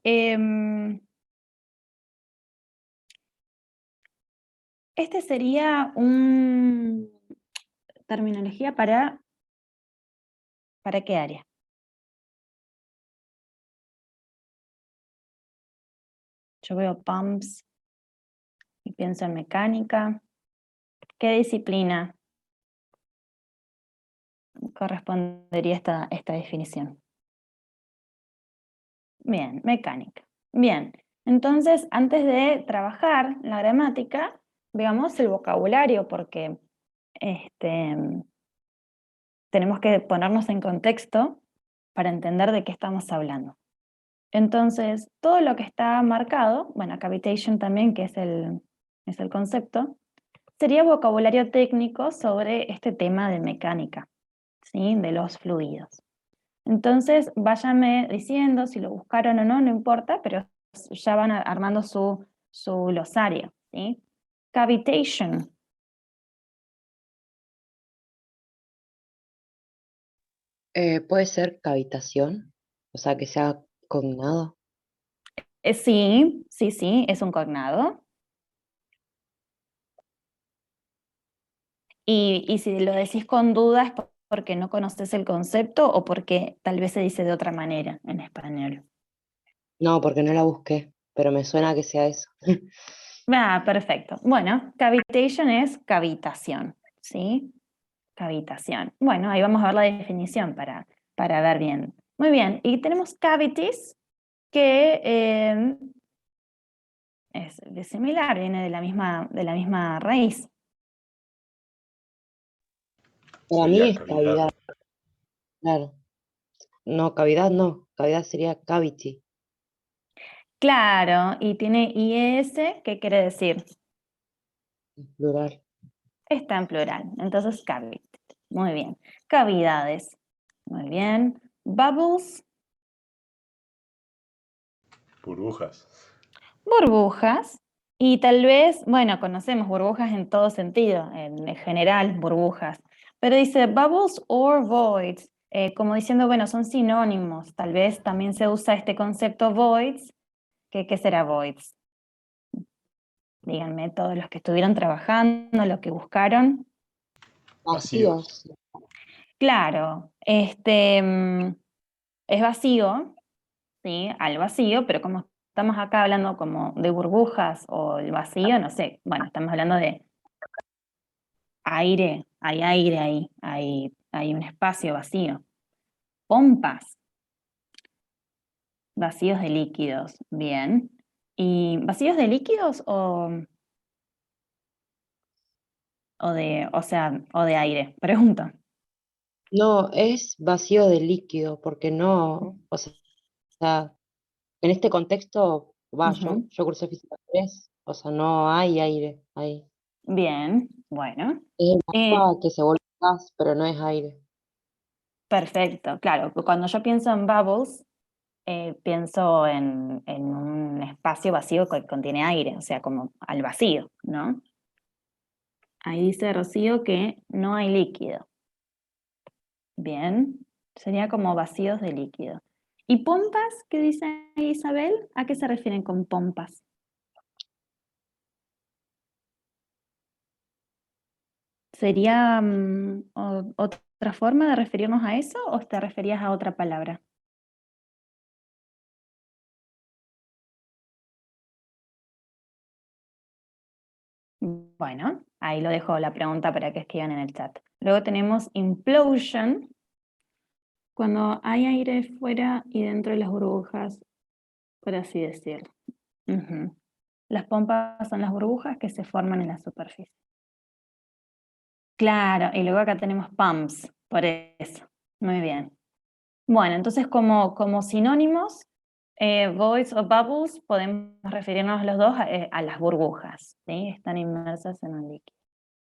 este sería un terminología ¿para qué área? Yo veo pumps y pienso en mecánica. ¿Qué disciplina correspondería esta definición? Bien, mecánica. Bien, Entonces, antes de trabajar la gramática, veamos el vocabulario, porque tenemos que ponernos en contexto para entender de qué estamos hablando. Entonces, todo lo que está marcado, bueno, cavitation también, que es el concepto, sería vocabulario técnico sobre este tema de mecánica, ¿sí? De los fluidos. Entonces, váyanme diciendo si lo buscaron o no, no importa, pero ya van armando su glosario, ¿sí? Cavitation. Puede ser cavitación, o sea, que sea cognado. Sí, sí, sí, es un cognado. Y si lo decís con dudas, porque no conoces el concepto o porque tal vez se dice de otra manera en español. No, porque no la busqué, pero me suena que sea eso. Ah, perfecto. Bueno, cavitation es cavitación, ¿sí? Cavitación. Bueno, ahí vamos a ver la definición para ver bien. Muy bien, y tenemos cavities, que es de similar, viene de la misma raíz. Para mí Sería es cavidad, cavidad. claro. No, cavidad no, cavidad sería cavity. Claro, y tiene IS, ¿qué quiere decir? Plural. Está en plural, entonces cavity. Muy bien. Cavidades. Muy bien. Bubbles, Burbujas. burbujas. Y tal vez, bueno, conocemos burbujas en todo sentido, en general, burbujas. Pero dice bubbles or voids, como diciendo, bueno, son sinónimos. Tal vez también se usa este concepto voids. ¿Qué será voids? Díganme, todos los que estuvieron trabajando, los que buscaron. Vacíos. Claro, es vacío, ¿sí? Al vacío, pero como estamos acá hablando como de burbujas o el vacío, no sé, bueno, estamos hablando de aire ahí, hay un espacio vacío. Pompas, vacíos de líquidos, bien. ¿Y vacíos de líquidos o de aire? Pregunto. No, es vacío de líquido, porque no, o sea, en este contexto, Ujú. yo cursé física 3, o sea, no hay aire ahí. Bien, bueno. Es Eh, agua que se vuelve gas, pero no es aire. Perfecto, claro. Cuando yo pienso en bubbles, pienso en un espacio vacío que contiene aire, o sea, como al vacío, ¿no? Ahí dice Rocío que no hay líquido. Bien, sería como vacíos de líquido. ¿Y pompas? ¿Qué dice ahí Isabel? ¿A qué se refieren con pompas? ¿Sería otra forma de referirnos a eso o te referías a otra palabra? Bueno, ahí lo dejo la pregunta para que escriban en el chat. Luego tenemos implosion, cuando hay aire fuera y dentro de las burbujas, por así decirlo. Ujú. Las pompas son las burbujas que se forman en la superficie. Claro, y luego acá tenemos pumps, por eso. Muy bien. Bueno, entonces como sinónimos, voids o bubbles, podemos referirnos los dos a las burbujas, ¿sí? Están inmersas en un líquido.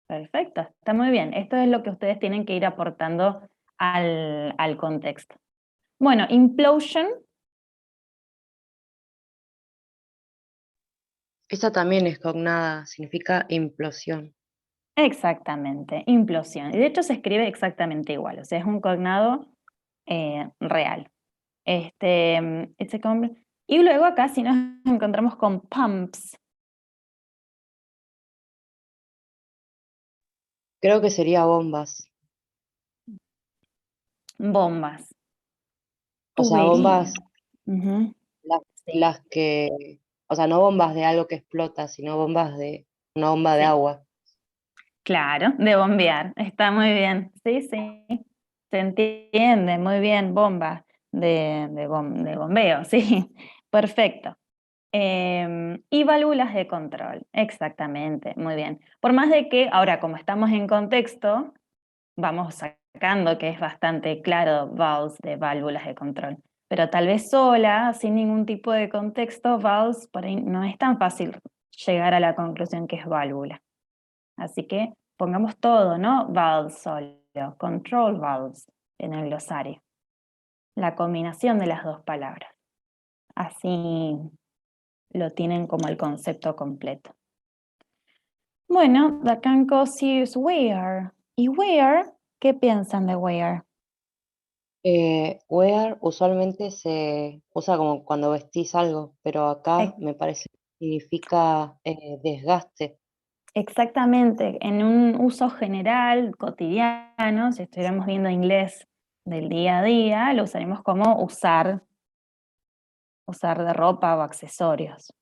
Perfecto, está muy bien. Esto es lo que ustedes tienen que ir aportando al contexto. Bueno, implosion. Esa también es cognada, significa implosión. Exactamente, implosión. Y de hecho se escribe exactamente igual, o sea, es un cognado real. Y luego acá si nos encontramos con pumps, Creo que sería bombas. bombas, O sea, tubería. bombas, Ujú, las, sí, las que, o sea, no bombas de algo que explota, sino bombas de una bomba de sí, agua. claro, de bombear. Está muy bien. Sí, sí, se entiende muy bien, bomba de bombeo, sí, perfecto. Y válvulas de control, exactamente, muy bien. Por más de que, ahora como estamos en contexto, vamos sacando que es bastante claro valves de válvulas de control. Pero tal vez sola, sin ningún tipo de contexto, valves por ahí no es tan fácil llegar a la conclusión que es válvula. Así que pongamos todo, ¿no? Valves solo, control valves en el glosario. La combinación de las dos palabras. Así lo tienen como el concepto completo. Bueno, the can cause use where. ¿Y where? ¿Qué piensan de where? Wear usualmente se usa como cuando vestís algo, pero acá me parece que significa desgaste. Exactamente, en un uso general, cotidiano, si estuviéramos viendo inglés del día a día, lo usaremos como usar de ropa o accesorios.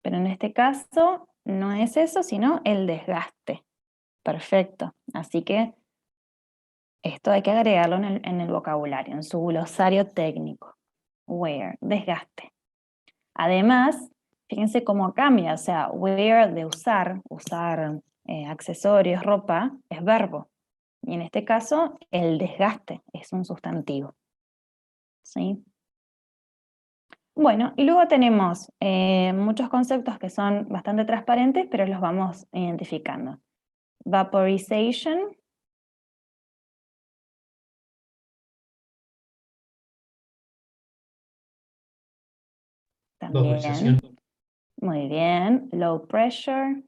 Pero en este caso no es eso, sino el desgaste. Perfecto. Así que esto hay que agregarlo en el vocabulario, en su glosario técnico. Wear, desgaste. Además, fíjense cómo cambia, o sea, wear de usar accesorios, ropa, es verbo. Y en este caso, el desgaste es un sustantivo. ¿Sí? Bueno, y luego tenemos muchos conceptos que son bastante transparentes, pero los vamos identificando. Vaporization. Vaporización. También. Muy bien. Low pressure.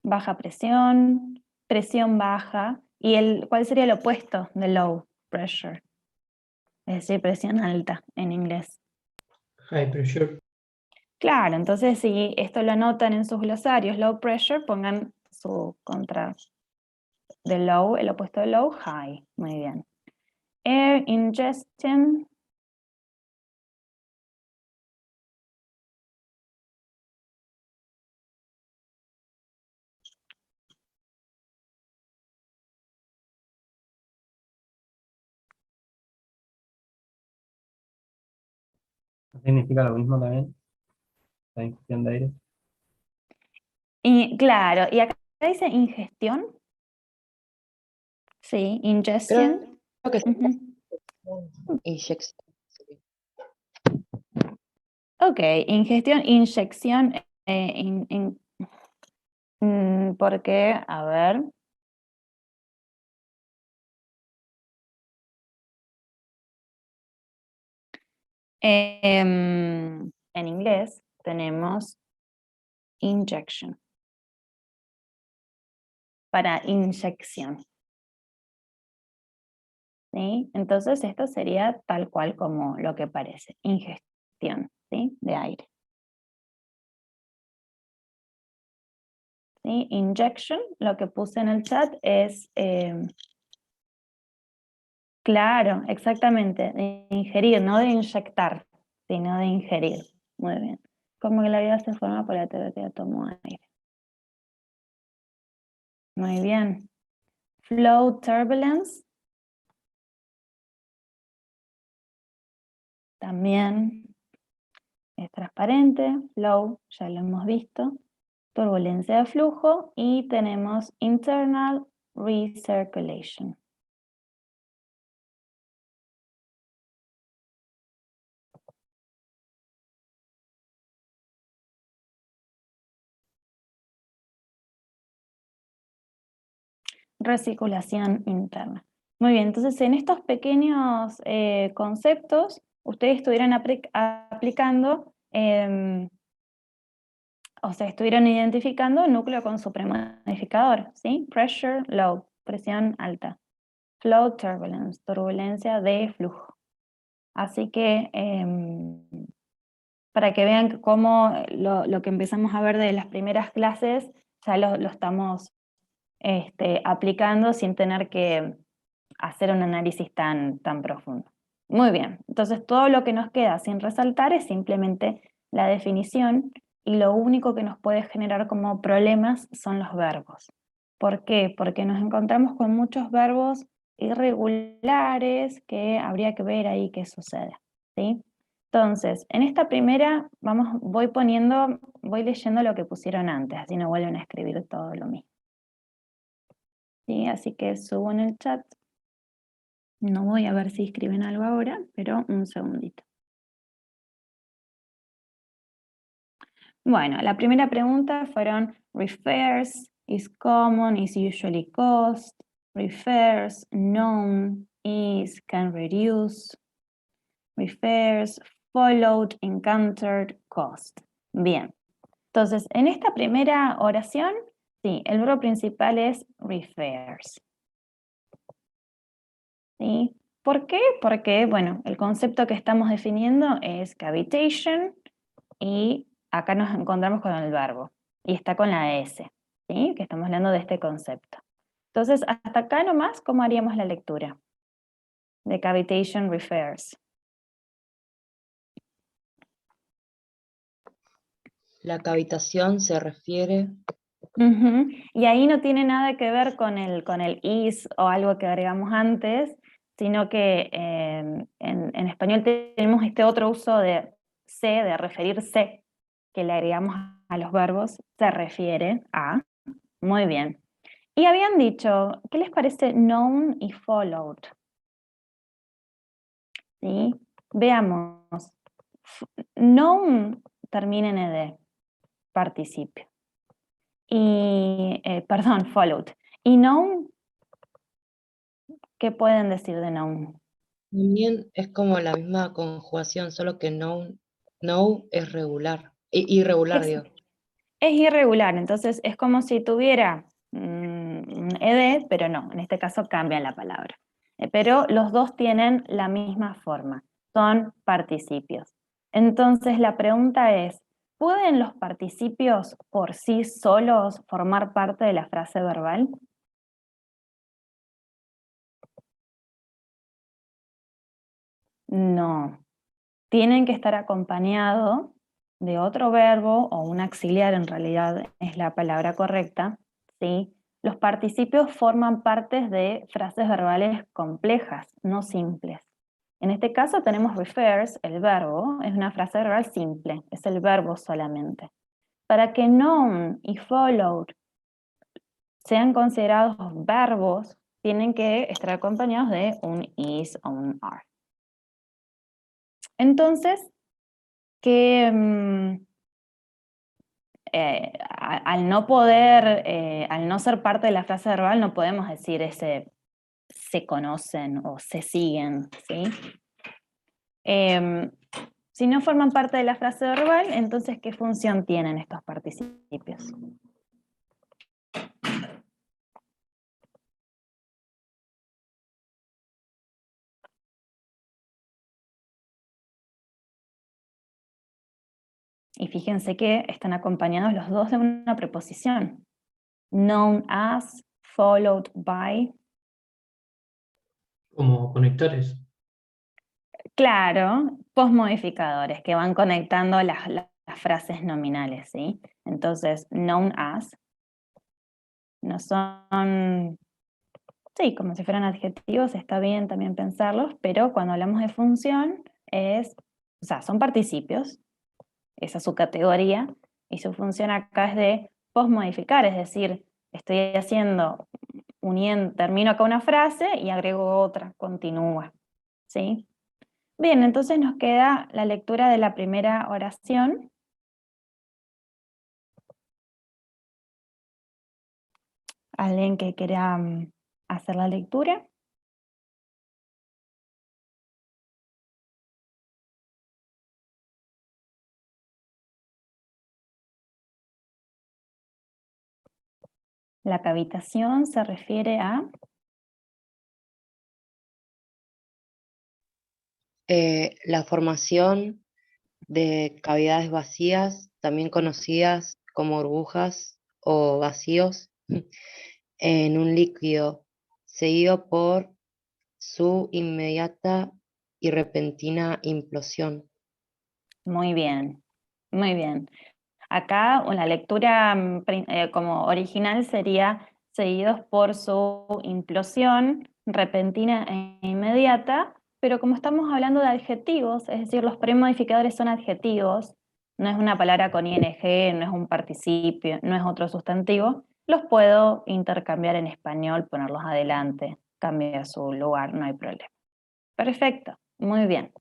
Baja presión. Presión baja. ¿Y cuál sería el opuesto de low pressure? Es decir, presión alta en inglés. High pressure. Claro, entonces si esto lo anotan en sus glosarios, low pressure, pongan su contra de low, el opuesto de low, high. Muy bien. Air ingestion. ¿No significa lo mismo también? La ingestión de aire. Y, claro, y acá dice ingestión. Sí, ingestion. Creo que es Ujú. inyección. Ok, ingestión, inyección, porque, a ver. En inglés tenemos injection para inyección. ¿Sí? Entonces esto sería tal cual como lo que parece, ingestión, ¿sí? De aire. ¿Sí? Injection, lo que puse en el chat es, claro, exactamente, de ingerir, no de inyectar, sino de ingerir. Muy bien. Como que la vida se forma por la terapia de tomo aire. Muy bien. Flow turbulence. También es transparente. Flow, ya lo hemos visto. Turbulencia de flujo. Y tenemos internal recirculation. Recirculación interna. Muy bien, entonces en estos pequeños conceptos, ustedes estuvieran aplicando, o sea, estuvieron identificando núcleo con su premodificador, ¿sí? Pressure low, presión alta. Flow turbulence, turbulencia de flujo. Así que, para que vean cómo lo que empezamos a ver de las primeras clases, ya lo estamos aplicando sin tener que hacer un análisis tan profundo. Muy bien, entonces todo lo que nos queda sin resaltar es simplemente la definición y lo único que nos puede generar como problemas son los verbos. ¿Por qué? Porque nos encontramos con muchos verbos irregulares que habría que ver ahí qué sucede, ¿sí? Entonces, en esta primera, voy leyendo lo que pusieron antes, así no vuelven a escribir todo lo mismo. ¿Sí? Así que subo en el chat. No voy a ver si escriben algo ahora, pero un segundito. Bueno, la primera pregunta fueron refers, is common, is usually cost, refers, known, is, can reduce, refers, followed, encountered, cost. Bien, entonces en esta primera oración, sí, el verbo principal es refers. ¿Sí? ¿Por qué? Porque, bueno, el concepto que estamos definiendo es cavitation y acá nos encontramos con el verbo y está con la S, ¿sí? Que estamos hablando de este concepto. Entonces, hasta acá nomás, ¿cómo haríamos la lectura? De cavitation refers. La cavitación se refiere, Ujú. Y ahí no tiene nada que ver con el is o algo que agregamos antes, sino que en español tenemos este otro uso de se, de referirse, que le agregamos a los verbos, se refiere a. Muy bien. Y habían dicho, ¿qué les parece known y followed? ¿Sí? Veamos. Known termina en ed, participio. Y, perdón, followed. Y known, ¿qué pueden decir de known? también es como la misma conjugación, solo que no es regular, irregular, Es, digo. es irregular, entonces es como si tuviera un ed, pero no, en este caso cambia la palabra. Pero los dos tienen la misma forma, son participios. Entonces la pregunta es, ¿pueden los participios por sí solos formar parte de la frase verbal? No. Tienen que estar acompañados de otro verbo o un auxiliar, en realidad es la palabra correcta, ¿sí? Los participios forman partes de frases verbales complejas, no simples. En este caso tenemos refers, el verbo, es una frase verbal simple, es el verbo solamente. Para que known y followed sean considerados verbos, tienen que estar acompañados de un is o un are. Entonces, que al no poder, al no ser parte de la frase verbal, no podemos decir ese se conocen o se siguen, ¿sí? Si no forman parte de la frase verbal, entonces, ¿qué función tienen estos participios? Y fíjense que están acompañados los dos de una preposición. Known as, followed by. Como conectores. Claro, postmodificadores que van conectando las frases nominales, ¿sí? Entonces, known as no son, sí, como si fueran adjetivos, está bien también pensarlos, pero cuando hablamos de función o sea, son participios, esa es su categoría, y su función acá es de postmodificar, es decir, estoy haciendo, termino acá una frase y agrego otra, continúa, ¿sí? Bien, entonces nos queda la lectura de la primera oración. ¿Alguien que quiera hacer la lectura? La cavitación se refiere a... La formación de cavidades vacías, también conocidas como burbujas o vacíos, en un líquido, seguido por su inmediata y repentina implosión. Muy bien, muy bien. Acá la lectura como original sería seguidos por su implosión repentina e inmediata pero como estamos hablando de adjetivos, es decir, los premodificadores son adjetivos, no es una palabra con ing, no es un participio, no es otro sustantivo, los puedo intercambiar en español, ponerlos adelante, cambiar su lugar, no hay problema. Perfecto, muy bien.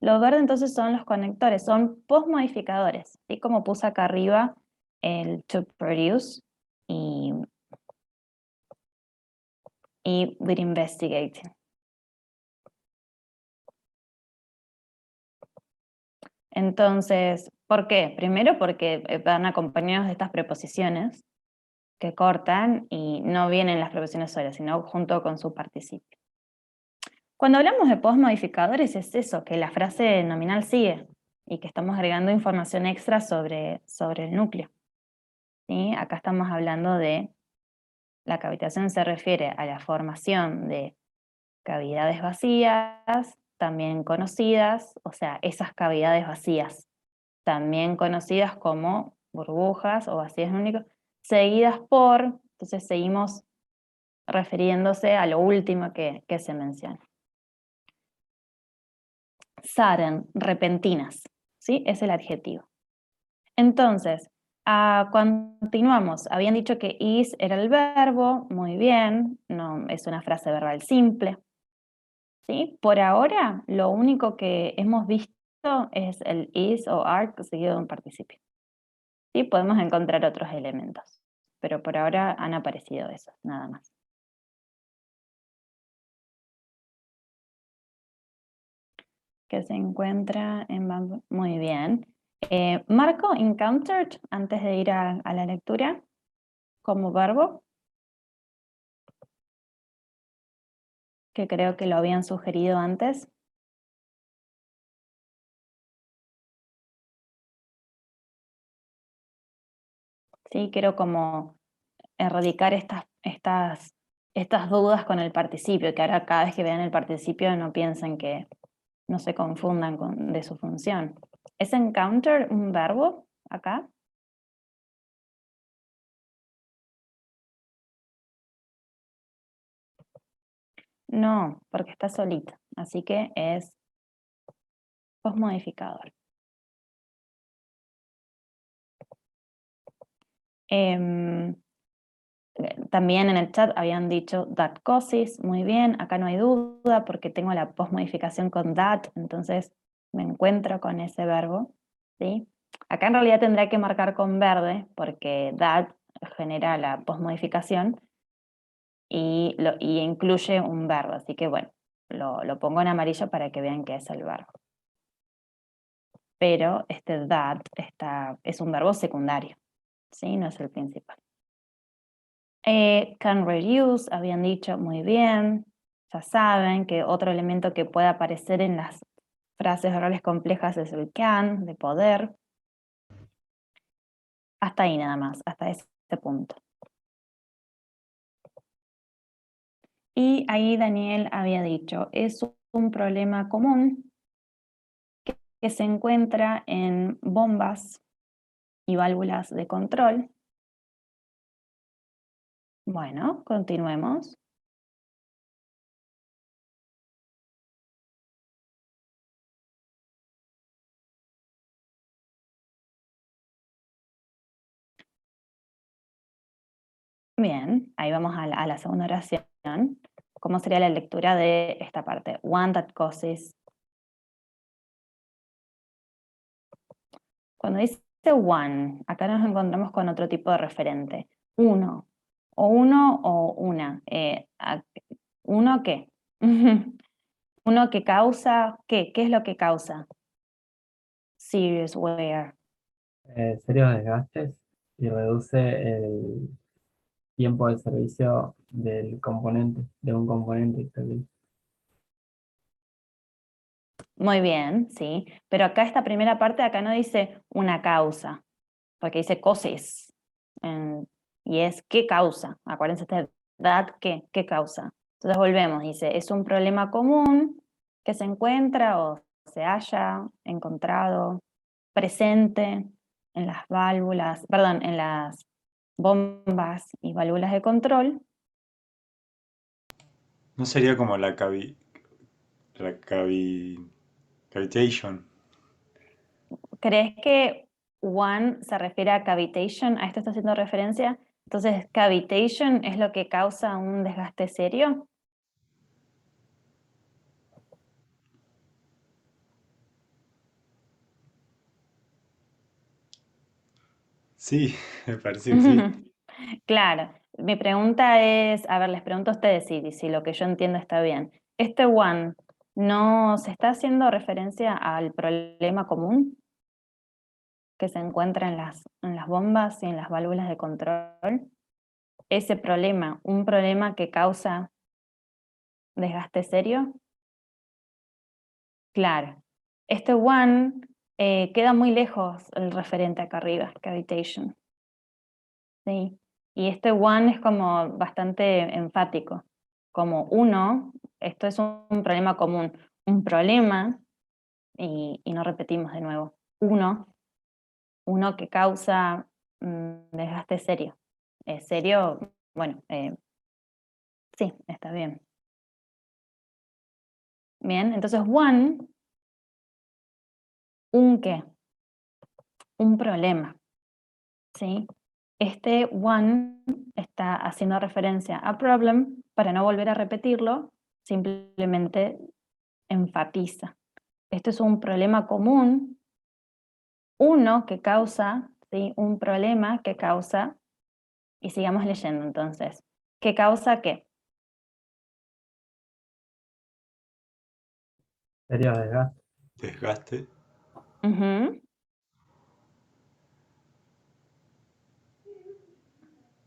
Lo verde entonces son los conectores, son postmodificadores, ¿sí? Como puse acá arriba el to produce y with investigating. Entonces, ¿por qué? Primero porque van acompañados de estas preposiciones que cortan y no vienen las preposiciones solas, sino junto con su participio. Cuando hablamos de postmodificadores es eso, que la frase nominal sigue y que estamos agregando información extra sobre el núcleo. ¿Sí? Acá estamos hablando de la cavitación, se refiere a la formación de cavidades vacías, también conocidas, o sea, esas cavidades vacías, también conocidas como burbujas o vacíos únicos, seguidas por, entonces seguimos refiriéndose a lo último que se menciona. Sudden, repentinas, ¿sí? Es el adjetivo. Entonces, continuamos. Habían dicho que is era el verbo, muy bien, no, es una frase verbal simple. ¿Sí? Por ahora, lo único que hemos visto es el is o are seguido de un participio. ¿Sí? Podemos encontrar otros elementos, pero por ahora han aparecido esos, nada más. Que se encuentra en Bamboo. Muy bien. Marco encountered antes de ir a la lectura como verbo, que creo que lo habían sugerido antes. Sí, quiero como erradicar estas dudas con el participio, que ahora cada vez que vean el participio no piensen que no se confundan de su función. ¿Es encounter un verbo acá? No, porque está solito, así que es postmodificador. También en el chat habían dicho that causes, muy bien, acá no hay duda porque tengo la postmodificación con that, entonces me encuentro con ese verbo, ¿sí? Acá en realidad tendré que marcar con verde porque that genera la postmodificación y incluye un verbo, así que bueno, lo pongo en amarillo para que vean que es el verbo. Pero este that es un verbo secundario, ¿sí? No es el principal. Can reduce, habían dicho, muy bien. Ya saben que otro elemento que puede aparecer en las frases orales complejas es el can, de poder. Hasta ahí nada más, hasta ese punto. Y ahí Daniel había dicho, es un problema común que se encuentra en bombas y válvulas de control. Bueno, continuemos. Bien, ahí vamos a la segunda oración. ¿Cómo sería la lectura de esta parte? One that causes. Cuando dice one, acá nos encontramos con otro tipo de referente. Uno o una. ¿Uno qué? Uno que causa, ¿qué? ¿Qué es lo que causa? Serious wear. Serios desgastes y reduce el tiempo de servicio de un componente. Muy bien, sí. Pero acá esta primera parte, acá no dice una causa, porque dice causes. Y es ¿qué causa? Acuérdense esta edad, ¿qué causa? Entonces volvemos, dice, es un problema común que se encuentra o se haya encontrado presente en las válvulas, perdón, en las bombas y válvulas de control. ¿No sería como La cavitation. ¿Crees que one se refiere a cavitation? ¿A esto está haciendo referencia? Entonces, cavitation es lo que causa un desgaste serio. Sí, me parece que sí. Claro, mi pregunta es, a ver, les pregunto a ustedes si lo que yo entiendo está bien. Este one, ¿no se está haciendo referencia al problema común que se encuentra en las bombas y en las válvulas de control? Ese problema, un problema que causa desgaste serio. Claro, este one queda muy lejos el referente acá arriba, cavitation. Sí. Y este one es como bastante enfático, como uno, esto es un problema común, un problema, y no repetimos de nuevo, uno que causa desgaste serio. Serio, bueno, sí, está bien. Bien, entonces one, ¿un qué? Un problema, ¿sí? Este one está haciendo referencia a problem, para no volver a repetirlo, simplemente enfatiza. Esto es un problema común, uno que causa, ¿sí? Un problema que causa, y sigamos leyendo entonces. ¿Qué causa qué? Sería desgaste. Desgaste. Ujú.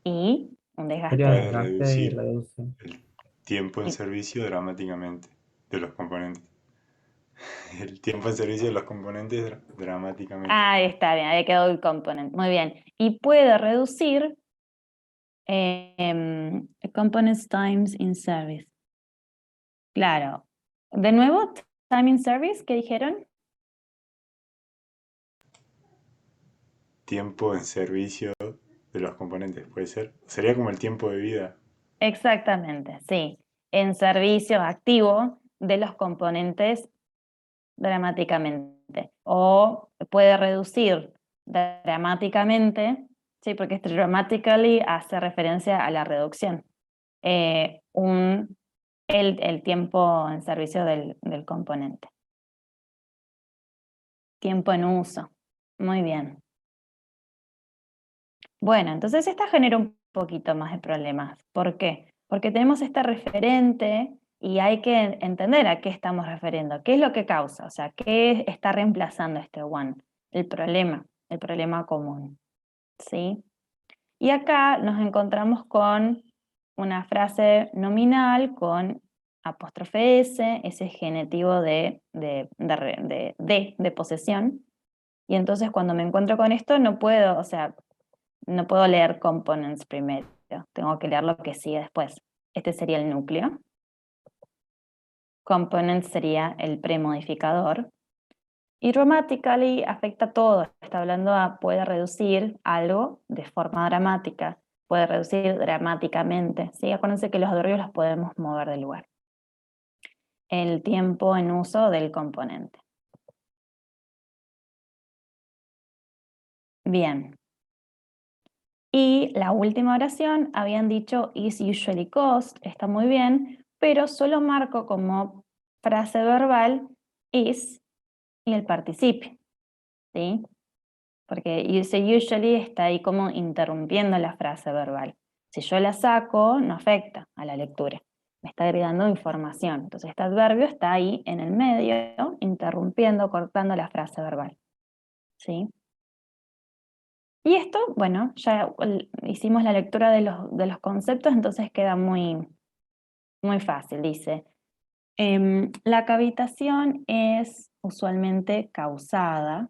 Y un Sería desgaste. Puede desgaste y reducir reduce. el tiempo en y- servicio dramáticamente de los componentes. El tiempo en servicio de los componentes dramáticamente. Ahí está bien, ahí quedó el component. Muy bien. Y puede reducir components times in service. Claro. De nuevo, time in service, ¿qué dijeron? Tiempo en servicio de los componentes, puede ser. Sería como el tiempo de vida. Exactamente, sí. En servicio activo de los componentes dramáticamente. O puede reducir dramáticamente, sí, porque este dramatically hace referencia a la reducción. Eh, un, el tiempo en servicio del componente. Tiempo en uso. Muy bien. Bueno, entonces esta genera un poquito más de problemas. ¿Por qué? Porque tenemos este referente y hay que entender a qué estamos refiriendo, qué es lo que causa, o sea, qué está reemplazando este one, el problema común, ¿sí? Y acá nos encontramos con una frase nominal con apóstrofe S, ese es genitivo de posesión, y entonces cuando me encuentro con esto no puedo, o sea, no puedo leer components primero, tengo que leer lo que sigue después. Este sería el núcleo. Component sería el premodificador. Y dramatically afecta todo. Está hablando puede reducir algo de forma dramática, puede reducir dramáticamente. ¿Sí? Acuérdense que los adverbios los podemos mover del lugar. El tiempo en uso del componente. Bien. Y la última oración habían dicho is usually cost, está muy bien, pero solo marco como frase verbal is y el participio, ¿sí? Porque use usually está ahí como interrumpiendo la frase verbal. Si yo la saco, no afecta a la lectura, me está agregando información. Entonces este adverbio está ahí en el medio, interrumpiendo, cortando la frase verbal, ¿sí? Y esto, bueno, ya hicimos la lectura de los conceptos, entonces queda muy, muy fácil. Dice, la cavitación es usualmente causada.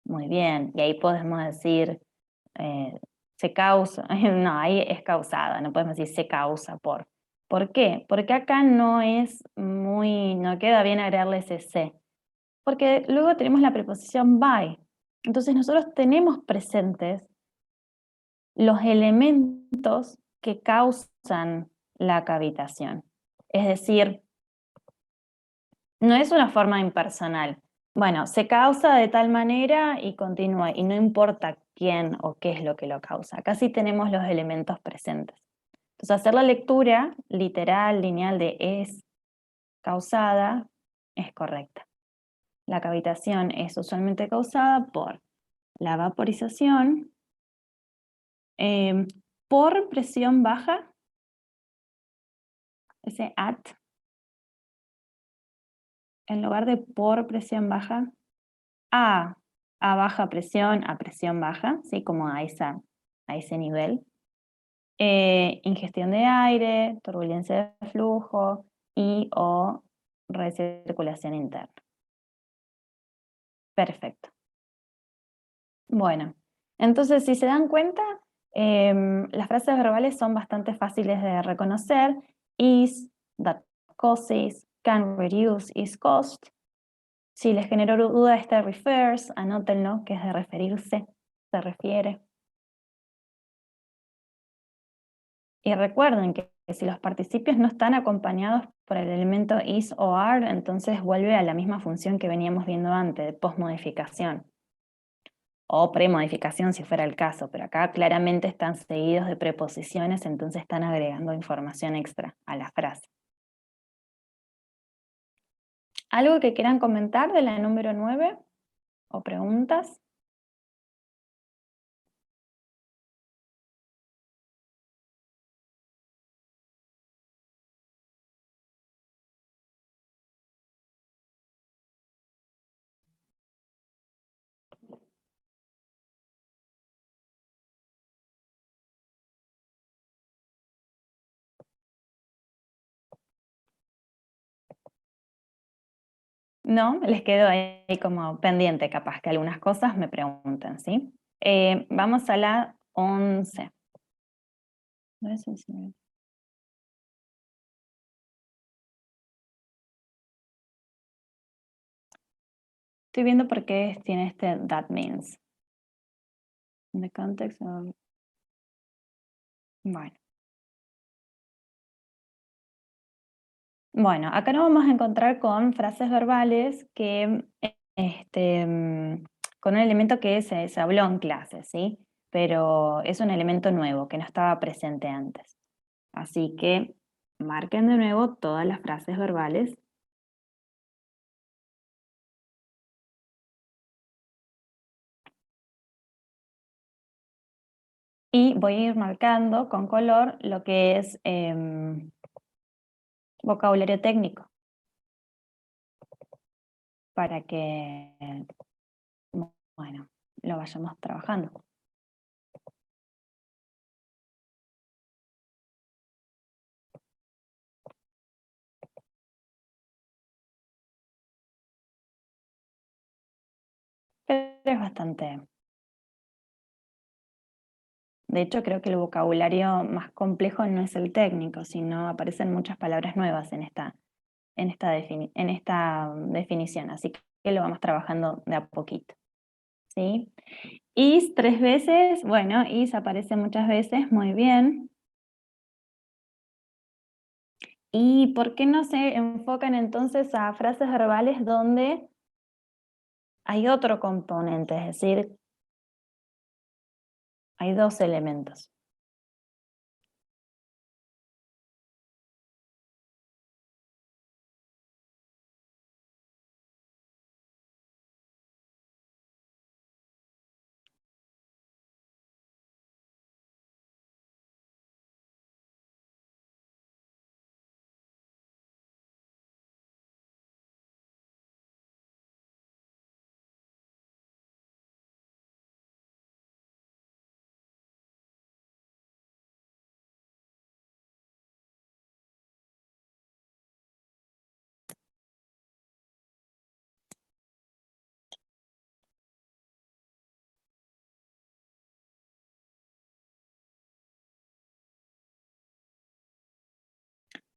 Muy bien, y ahí podemos decir, se causa, no, ahí es causada, no podemos decir se causa por. ¿Por qué? Porque acá no es muy, no queda bien agregarle ese se. Porque luego tenemos la preposición by. Entonces nosotros tenemos presentes los elementos que causan la cavitación. Es decir, No es una forma impersonal. Bueno, se causa de tal manera y continúa, y no importa quién o qué es lo que lo causa. Acá sí tenemos los elementos presentes. Entonces, hacer la lectura literal, lineal de es causada es correcta. La cavitación es usualmente causada por la vaporización, por presión baja, ese at, en lugar de por presión baja, a baja presión, a presión baja, ¿sí? Como a ese nivel. Ingestión de aire, turbulencia de flujo y o recirculación interna. Perfecto. Bueno, entonces si se dan cuenta, las frases verbales son bastante fáciles de reconocer. Is, that causes, can reduce, is caused. Si les generó duda este refers, anótenlo, que es de referirse, se refiere. Y recuerden que si los participios no están acompañados por el elemento is o are, entonces vuelve a la misma función que veníamos viendo antes, de posmodificación. O premodificación si fuera el caso, pero acá claramente están seguidos de preposiciones, entonces están agregando información extra a la frase. ¿Algo que quieran comentar de la número 9? ¿O preguntas? No, les quedo ahí como pendiente, capaz que algunas cosas me pregunten, ¿sí? Vamos a la 11. ¿No es 11? Estoy viendo por qué tiene este that means. In the context of... Bueno, acá nos vamos a encontrar con frases verbales que, con un elemento que se habló en clase, ¿sí? Pero es un elemento nuevo que no estaba presente antes. Así que marquen de nuevo todas las frases verbales. Y voy a ir marcando con color lo que es vocabulario técnico, para que, bueno, lo vayamos trabajando. Pero es bastante... De hecho, creo que el vocabulario más complejo no es el técnico, sino aparecen muchas palabras nuevas en esta definición, así que lo vamos trabajando de a poquito. ¿Sí? Is 3 veces, bueno, is aparece muchas veces, muy bien. ¿Y por qué no se enfocan entonces a frases verbales donde hay otro componente, es decir, hay dos elementos?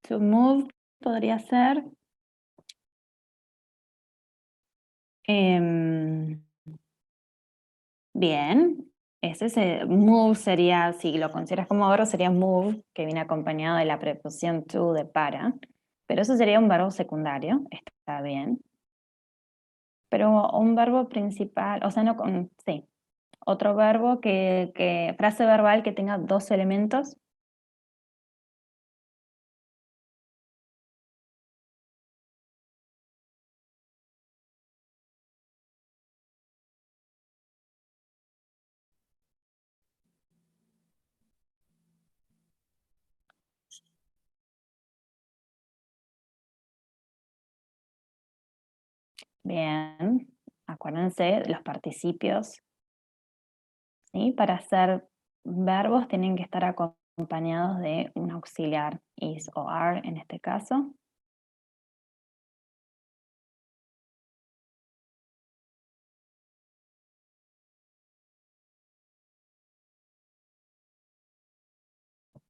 To move podría ser bien, move sería, si lo consideras como verbo, sería move, que viene acompañado de la preposición to de para, pero eso sería un verbo secundario, está está bien. Pero un verbo principal, o sea, no con, sí. Otro verbo frase verbal que tenga dos elementos. Bien, acuérdense de los participios, ¿sí? Para hacer verbos tienen que estar acompañados de un auxiliar, is o are en este caso.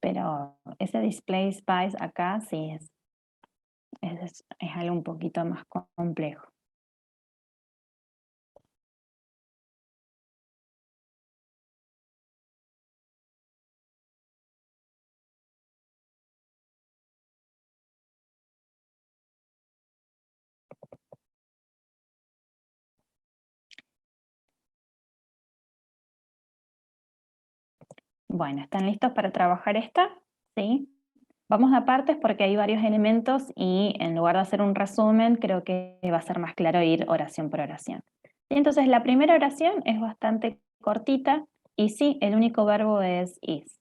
Pero ese display spice acá sí es algo un poquito más complejo. Bueno, ¿están listos para trabajar esta? ¿Sí? Vamos a partes porque hay varios elementos y en lugar de hacer un resumen, creo que va a ser más claro ir oración por oración. ¿Sí? Entonces, la primera oración es bastante cortita y sí, el único verbo es is.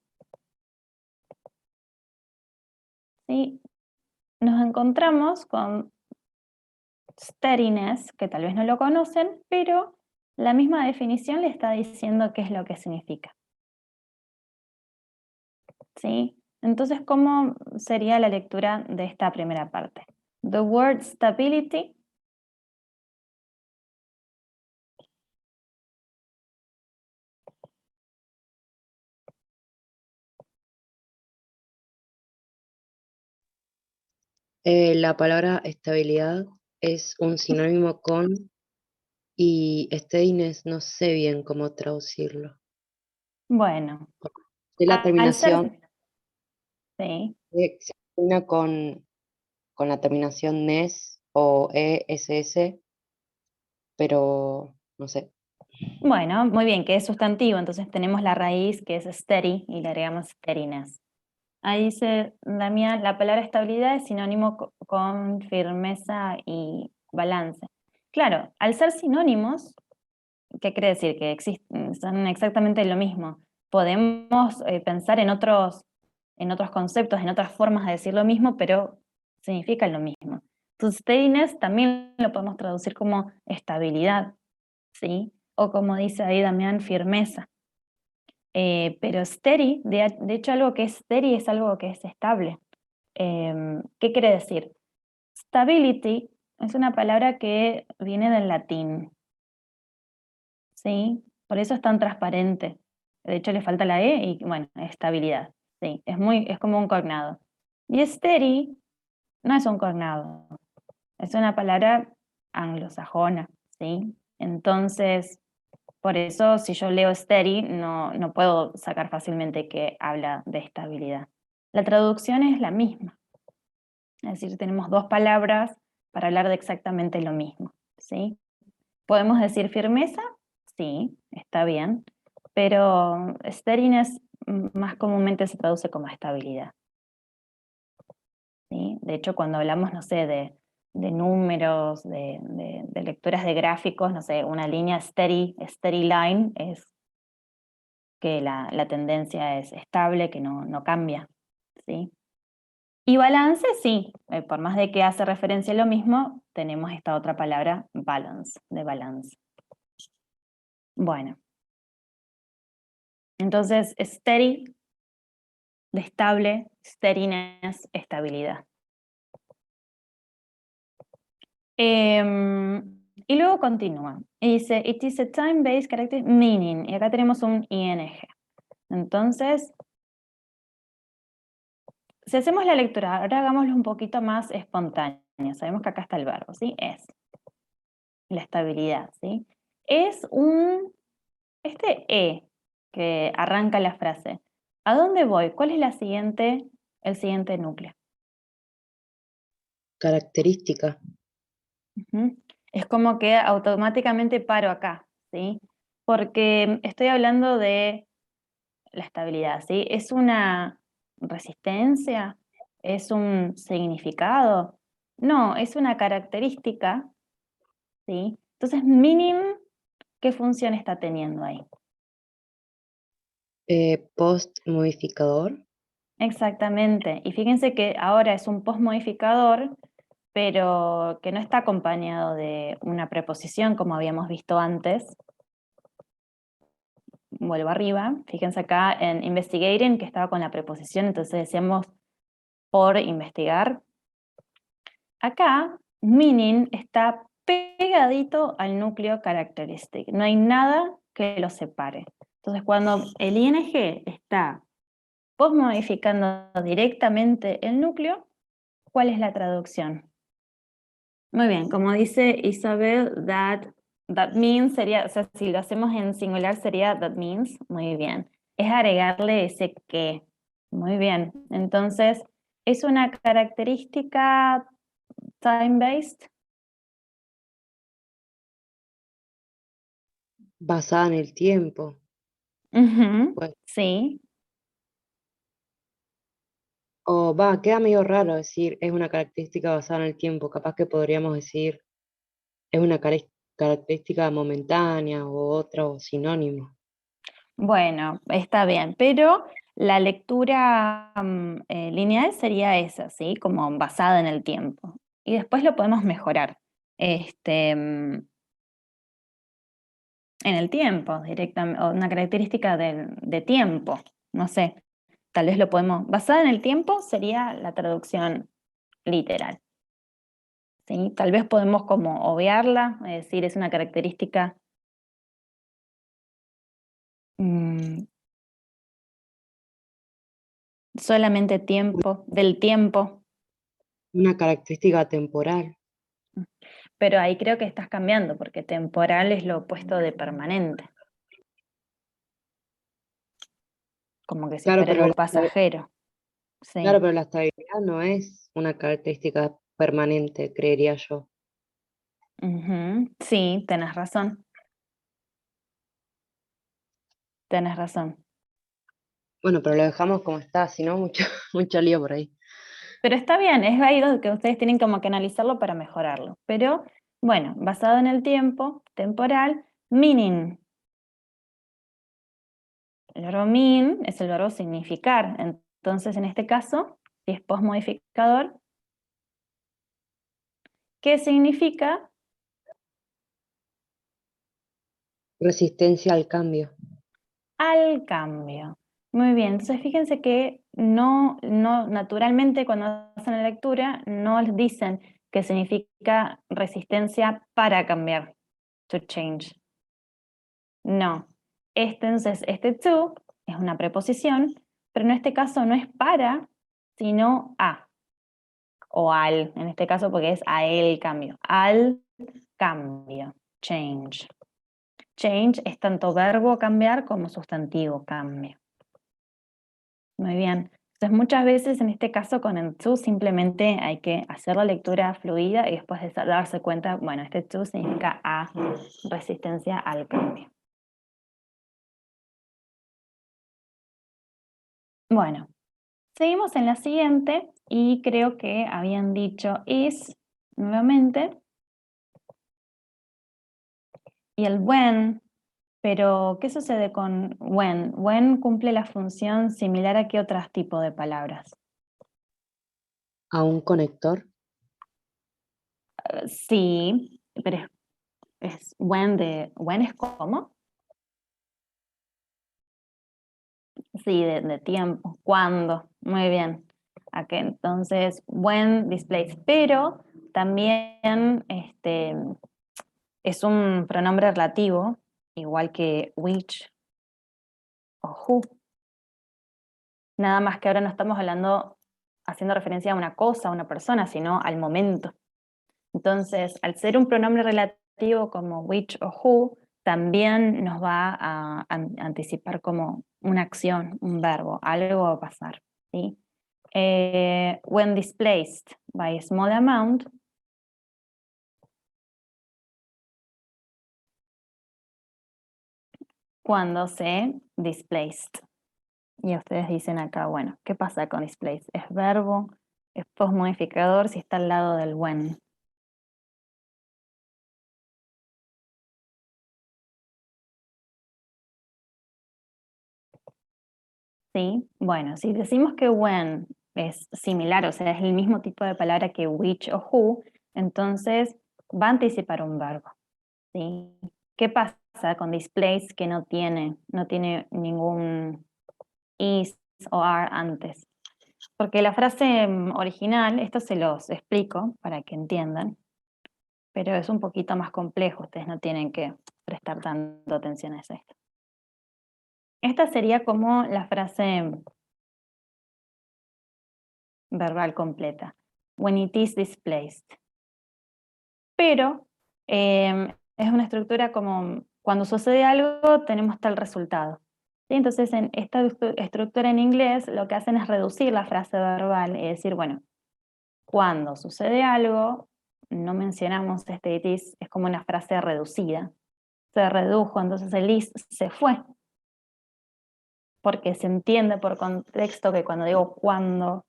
¿Sí? Nos encontramos con steadiness, que tal vez no lo conocen, pero la misma definición le está diciendo qué es lo que significa. ¿Sí? Entonces, ¿cómo sería la lectura de esta primera parte? The word stability La palabra estabilidad es un sinónimo con y steadiness, no sé bien cómo traducirlo. bueno, De la al ser, terminación, sí, se termina con la terminación NES o ESS, pero no sé. bueno, muy bien, que es sustantivo, entonces tenemos la raíz que es steady y le agregamos steadiness. Ahí dice Damián, la palabra estabilidad es sinónimo con firmeza y balance. Claro, al ser sinónimos, ¿qué quiere decir? Que son exactamente lo mismo. Podemos pensar en otros conceptos, en otras formas de decir lo mismo, pero significan lo mismo. Entonces, steadiness también lo podemos traducir como estabilidad, ¿sí? O como dice ahí Damián, firmeza. Pero steady, de hecho algo que es steady es algo que es estable. ¿Qué quiere decir? Stability es una palabra que viene del latín, ¿sí? Por eso es tan transparente. De hecho le falta la E y bueno, estabilidad, ¿sí? Es como un cognado. Y steady no es un cognado, es una palabra anglosajona, ¿sí? Entonces, por eso, si yo leo steady, no puedo sacar fácilmente que habla de estabilidad. La traducción es la misma. Es decir, tenemos dos palabras para hablar de exactamente lo mismo, ¿sí? ¿Podemos decir firmeza? Sí, está bien. Pero steadiness más comúnmente se traduce como estabilidad, ¿sí? De hecho, cuando hablamos, no sé, de números, de lecturas de gráficos, no sé, una línea steady line es que la tendencia es estable, que no cambia, ¿sí? Y balance, sí, por más de que hace referencia a lo mismo, tenemos esta otra palabra, balance, de balance. Bueno, entonces, steady, de estable, steadiness, estabilidad. Y luego continúa, y dice, it is a time-based character meaning, y acá tenemos un ing. Entonces, si hacemos la lectura, ahora hagámoslo un poquito más espontáneo. Sabemos que acá está el verbo, ¿sí? Es. La estabilidad, ¿sí? Es este que arranca la frase. ¿A dónde voy? ¿Cuál es el siguiente núcleo? Característica. Ujú. Es como que automáticamente paro acá, ¿sí? Porque estoy hablando de la estabilidad, ¿sí? ¿Es una resistencia? ¿Es un significado? No, es una característica, ¿sí? Entonces, minim, ¿qué función está teniendo ahí? Post modificador. Exactamente. Y fíjense que ahora es un postmodificador, pero que no está acompañado de una preposición como habíamos visto antes. Vuelvo arriba. Fíjense acá en investigating que estaba con la preposición, entonces decíamos por investigar. Acá, meaning está pegadito al núcleo characteristic. No hay nada que lo separe. Entonces, cuando el ing está postmodificando directamente el núcleo, ¿cuál es la traducción? Muy bien, como dice Isabel, that means sería, o sea, si lo hacemos en singular sería that means, muy bien. Es agregarle ese que. Muy bien, entonces, ¿es una característica time-based? Basada en el tiempo. Ujú, Pues, sí, o va, queda medio raro decir es una característica basada en el tiempo. Capaz que podríamos decir es una característica momentánea o otra o sinónimo. bueno, está bien, pero la lectura lineal sería esa, ¿sí? Como basada en el tiempo. Y después lo podemos mejorar. En el tiempo, directamente, o una característica de tiempo, no sé, tal vez lo podemos, basada en el tiempo sería la traducción literal, ¿sí? Tal vez podemos como obviarla, es decir, es una característica solamente tiempo, del tiempo, Una característica temporal. pero ahí creo que estás cambiando, porque temporal es lo opuesto de permanente, como que si Claro, fuera pero algo pasajero, claro, sí. pero la estabilidad no es una característica permanente, creería yo. Ujú, sí, tenés razón. Bueno, pero lo dejamos como está, si no, mucho, mucho lío por ahí. Pero está bien, es ahí donde que ustedes tienen como que analizarlo para mejorarlo. Pero bueno, basado en el tiempo, temporal, meaning. El verbo mean es el verbo significar. Entonces, en este caso, si es postmodificador, ¿qué significa? Resistencia al cambio. Al cambio. Muy bien, entonces fíjense que no naturalmente cuando hacen la lectura no les dicen que significa resistencia para cambiar, to change. No. Entonces, este to es una preposición, pero en este caso no es para, sino a, o al, en este caso porque es a el cambio, al cambio, change. Change es tanto verbo cambiar como sustantivo cambio. Muy bien. Entonces, muchas veces en este caso con el to simplemente hay que hacer la lectura fluida y después de darse cuenta, bueno, este to significa a, resistencia al cambio. Bueno, seguimos en la siguiente y creo que habían dicho is nuevamente y el when, pero ¿qué sucede con when? When cumple la función similar a qué otros tipos de palabras. A un conector. Sí, pero es when when es como, sí, de tiempo, cuándo, muy bien. Aquí, entonces, when displays, pero también es un pronombre relativo, igual que which o who. Nada más que ahora no estamos hablando, haciendo referencia a una cosa, a una persona, sino al momento. Entonces, al ser un pronombre relativo como which o who, también nos va a anticipar como una acción, un verbo, algo va a pasar, ¿sí? When displaced by a small amount, cuando se displaced. Y ustedes dicen acá, bueno, ¿qué pasa con displaced? ¿Es verbo? ¿Es postmodificador? Si está al lado del when. ¿Sí? Bueno, si decimos que when es similar, o sea, es el mismo tipo de palabra que which o who, entonces va a anticipar un verbo. ¿Sí? ¿Qué pasa con displaced que no tiene ningún is o are antes? Porque la frase original, esto se los explico para que entiendan, pero es un poquito más complejo, ustedes no tienen que prestar tanto atención a esto. Esta sería como la frase verbal completa, when it is displaced. Pero es una estructura como cuando sucede algo tenemos tal resultado. ¿Sí? Entonces en esta estructura en inglés lo que hacen es reducir la frase verbal y decir, bueno, cuando sucede algo, no mencionamos este it is, es como una frase reducida. Se redujo, entonces el is se fue. Porque se entiende por contexto que cuando digo cuando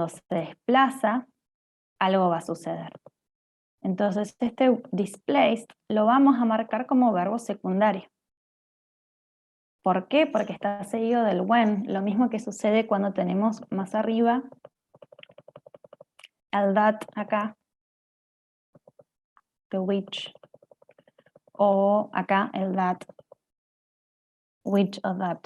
se desplaza, algo va a suceder. Entonces este displaced lo vamos a marcar como verbo secundario. ¿Por qué? Porque está seguido del when, lo mismo que sucede cuando tenemos más arriba el that acá, the which, o acá el that, which o that.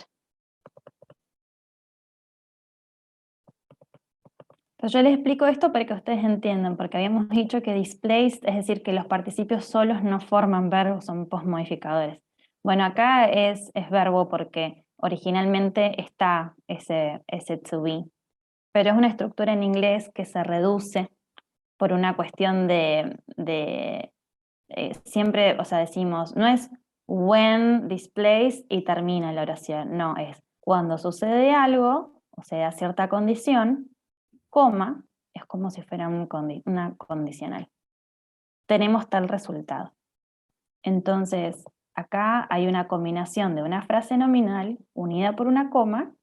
Entonces yo les explico esto para que ustedes entiendan, porque habíamos dicho que displaced, es decir, que los participios solos no forman verbos, son postmodificadores. Bueno, acá es verbo porque originalmente está ese to be, pero es una estructura en inglés que se reduce por una cuestión de siempre, o sea, decimos, no es when displaced y termina la oración, no, es cuando sucede algo, o sea, cierta condición, coma, es como si fuera una condicional. Tenemos tal resultado. Entonces, acá hay una combinación de una frase nominal unida por una coma,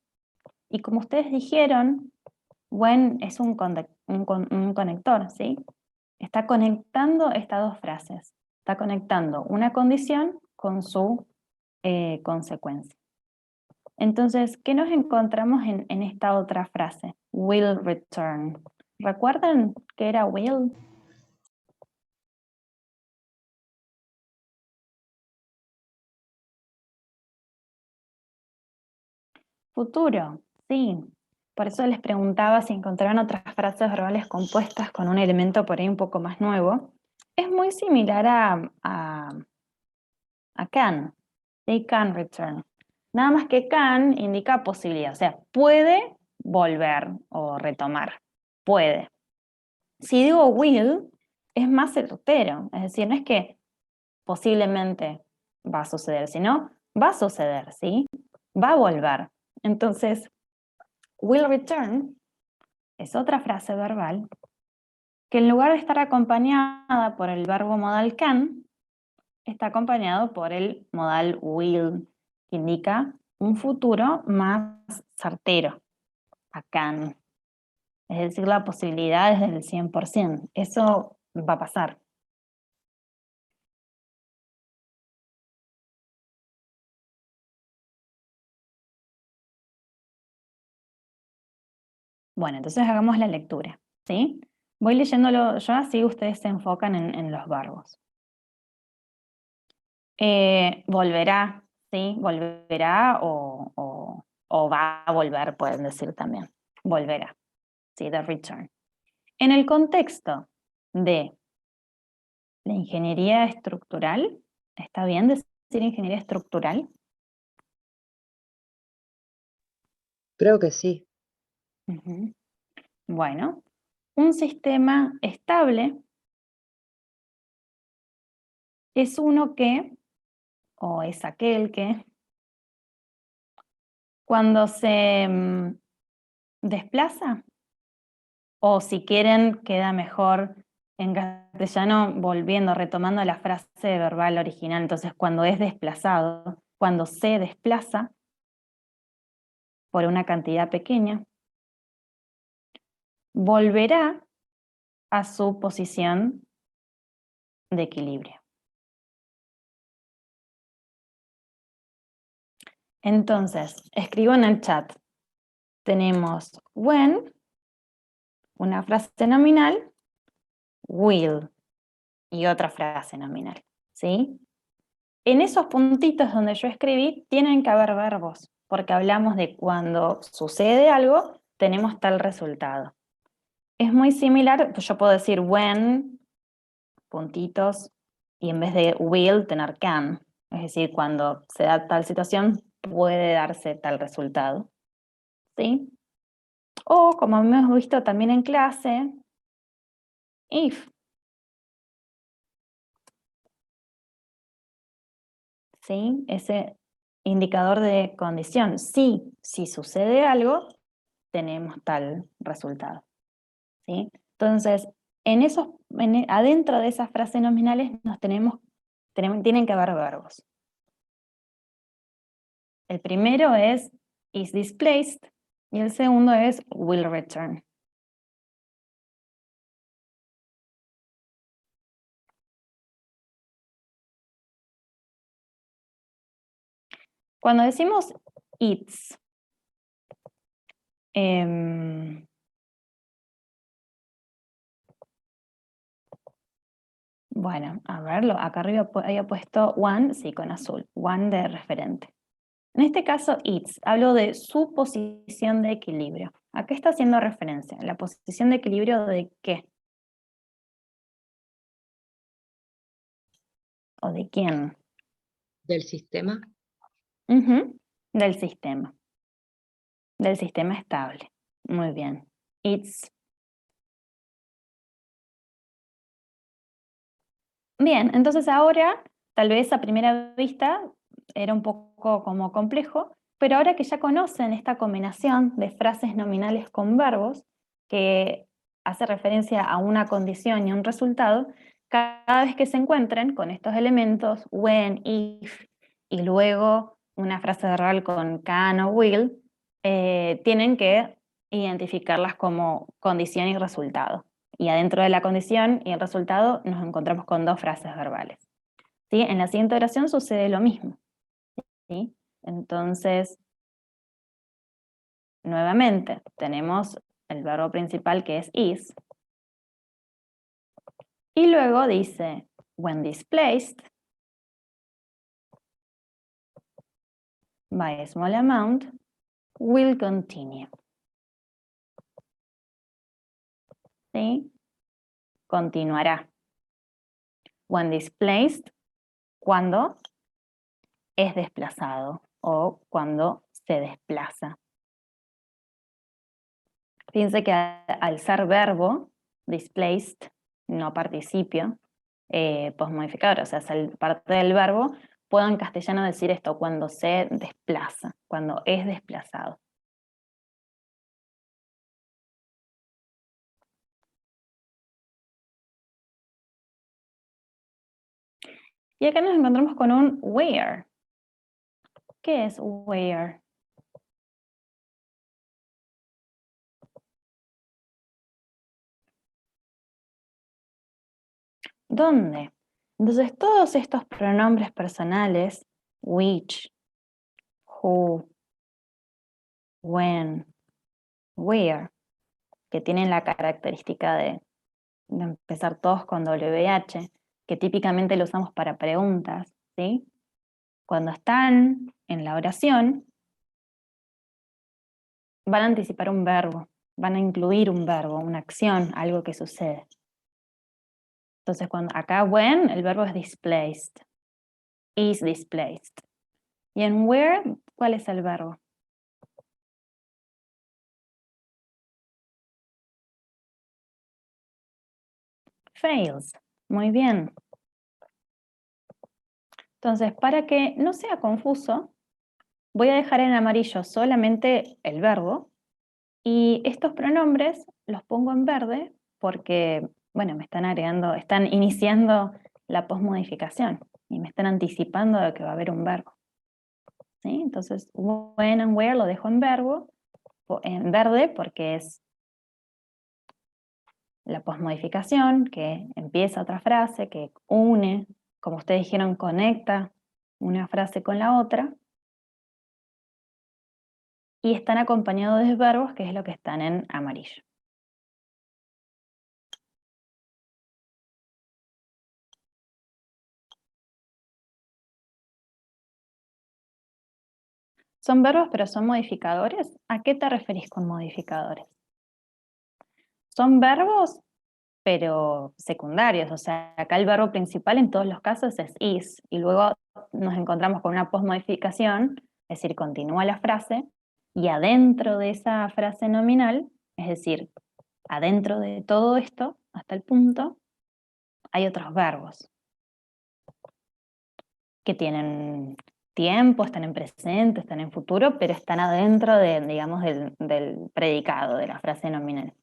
y como ustedes dijeron, when es un conector, ¿sí? Está conectando estas dos frases. Está conectando una condición con su consecuencia. Entonces, ¿qué nos encontramos en esta otra frase? Will return. ¿Recuerdan qué era will? Futuro, sí. Por eso les preguntaba si encontraban otras frases verbales compuestas con un elemento por ahí un poco más nuevo. Es muy similar a can. They can return. Nada más que can indica posibilidad, o sea, puede volver o retomar. Puede. Si digo will, es más certero. Es decir, no es que posiblemente va a suceder, sino va a suceder, ¿sí? Va a volver. Entonces, will return es otra frase verbal que en lugar de estar acompañada por el verbo modal can, está acompañado por el modal will, que indica un futuro más certero, a can. Es decir, la posibilidad es del 100%. Eso va a pasar. Bueno, entonces hagamos la lectura, ¿sí? Voy leyéndolo yo, así ustedes se enfocan en los verbos. Volverá, ¿sí? Volverá o va a volver, pueden decir también. Volverá, ¿sí? The return. En el contexto de la ingeniería estructural, ¿está bien decir ingeniería estructural? Creo que sí. Ujú. Bueno, un sistema estable es uno que, o es aquel que, cuando se desplaza, o si quieren, queda mejor en castellano, volviendo, retomando la frase verbal original, entonces cuando es desplazado, cuando se desplaza por una cantidad pequeña, volverá a su posición de equilibrio. Entonces, escribo en el chat. Tenemos when, una frase nominal, will y otra frase nominal, ¿sí? En esos puntitos donde yo escribí tienen que haber verbos, porque hablamos de cuando sucede algo, tenemos tal resultado. Es muy similar, pues yo puedo decir when, puntitos, y en vez de will tener can. Es decir, cuando se da tal situación, puede darse tal resultado, ¿sí? O, como hemos visto también en clase, if. ¿Sí? Ese indicador de condición. Si sucede algo, tenemos tal resultado, ¿sí? Entonces, adentro de esas frases nominales tienen que haber verbos. El primero es is displaced y el segundo es will return. Cuando decimos it's, bueno, a verlo, acá arriba había puesto one, sí, con azul, one de referente. En este caso, it's, hablo de su posición de equilibrio. ¿A qué está haciendo referencia? ¿La posición de equilibrio de qué? ¿O de quién? ¿Del sistema? Del sistema. Del sistema estable. Muy bien. It's. Bien, entonces ahora, tal vez a primera vista, era un poco como complejo, pero ahora que ya conocen esta combinación de frases nominales con verbos, que hace referencia a una condición y un resultado, cada vez que se encuentren con estos elementos, when, if, y luego una frase verbal con can o will, tienen que identificarlas como condición y resultado. Y adentro de la condición y el resultado nos encontramos con dos frases verbales, ¿sí? En la siguiente oración sucede lo mismo, ¿sí? Entonces, nuevamente, tenemos el verbo principal que es is, y luego dice, when displaced by a small amount, will continue. ¿Sí? Continuará. When displaced, cuando es desplazado o cuando se desplaza. Fíjense que al ser verbo, displaced, no participio, posmodificador, o sea, es parte del verbo, puedo en castellano decir esto, cuando se desplaza, cuando es desplazado. Y acá nos encontramos con un where. ¿Qué es where? ¿Dónde? Entonces todos estos pronombres personales, which, who, when, where, que tienen la característica de empezar todos con WH, que típicamente lo usamos para preguntas, ¿sí? Cuando están en la oración, van a anticipar un verbo, van a incluir un verbo, una acción, algo que sucede. Entonces, acá when, el verbo es displaced, is displaced. Y en where, ¿cuál es el verbo? Fails. Muy bien. Entonces, para que no sea confuso, voy a dejar en amarillo solamente el verbo y estos pronombres los pongo en verde porque, bueno, me están agregando, están iniciando la posmodificación y me están anticipando de que va a haber un verbo. ¿sí? Entonces, when and where lo dejo en verbo, en verde, porque es la posmodificación, que empieza otra frase, que une, como ustedes dijeron, conecta una frase con la otra. Y están acompañados de verbos, que es lo que están en amarillo. Son verbos, pero son modificadores. ¿A qué te referís con modificadores? Son verbos, pero secundarios. O sea, acá el verbo principal en todos los casos es is. Y luego nos encontramos con una posmodificación, es decir, continúa la frase, y adentro de esa frase nominal, es decir, adentro de todo esto, hasta el punto, hay otros verbos que tienen tiempo, están en presente, están en futuro, pero están adentro de, digamos, del predicado, de la frase nominal.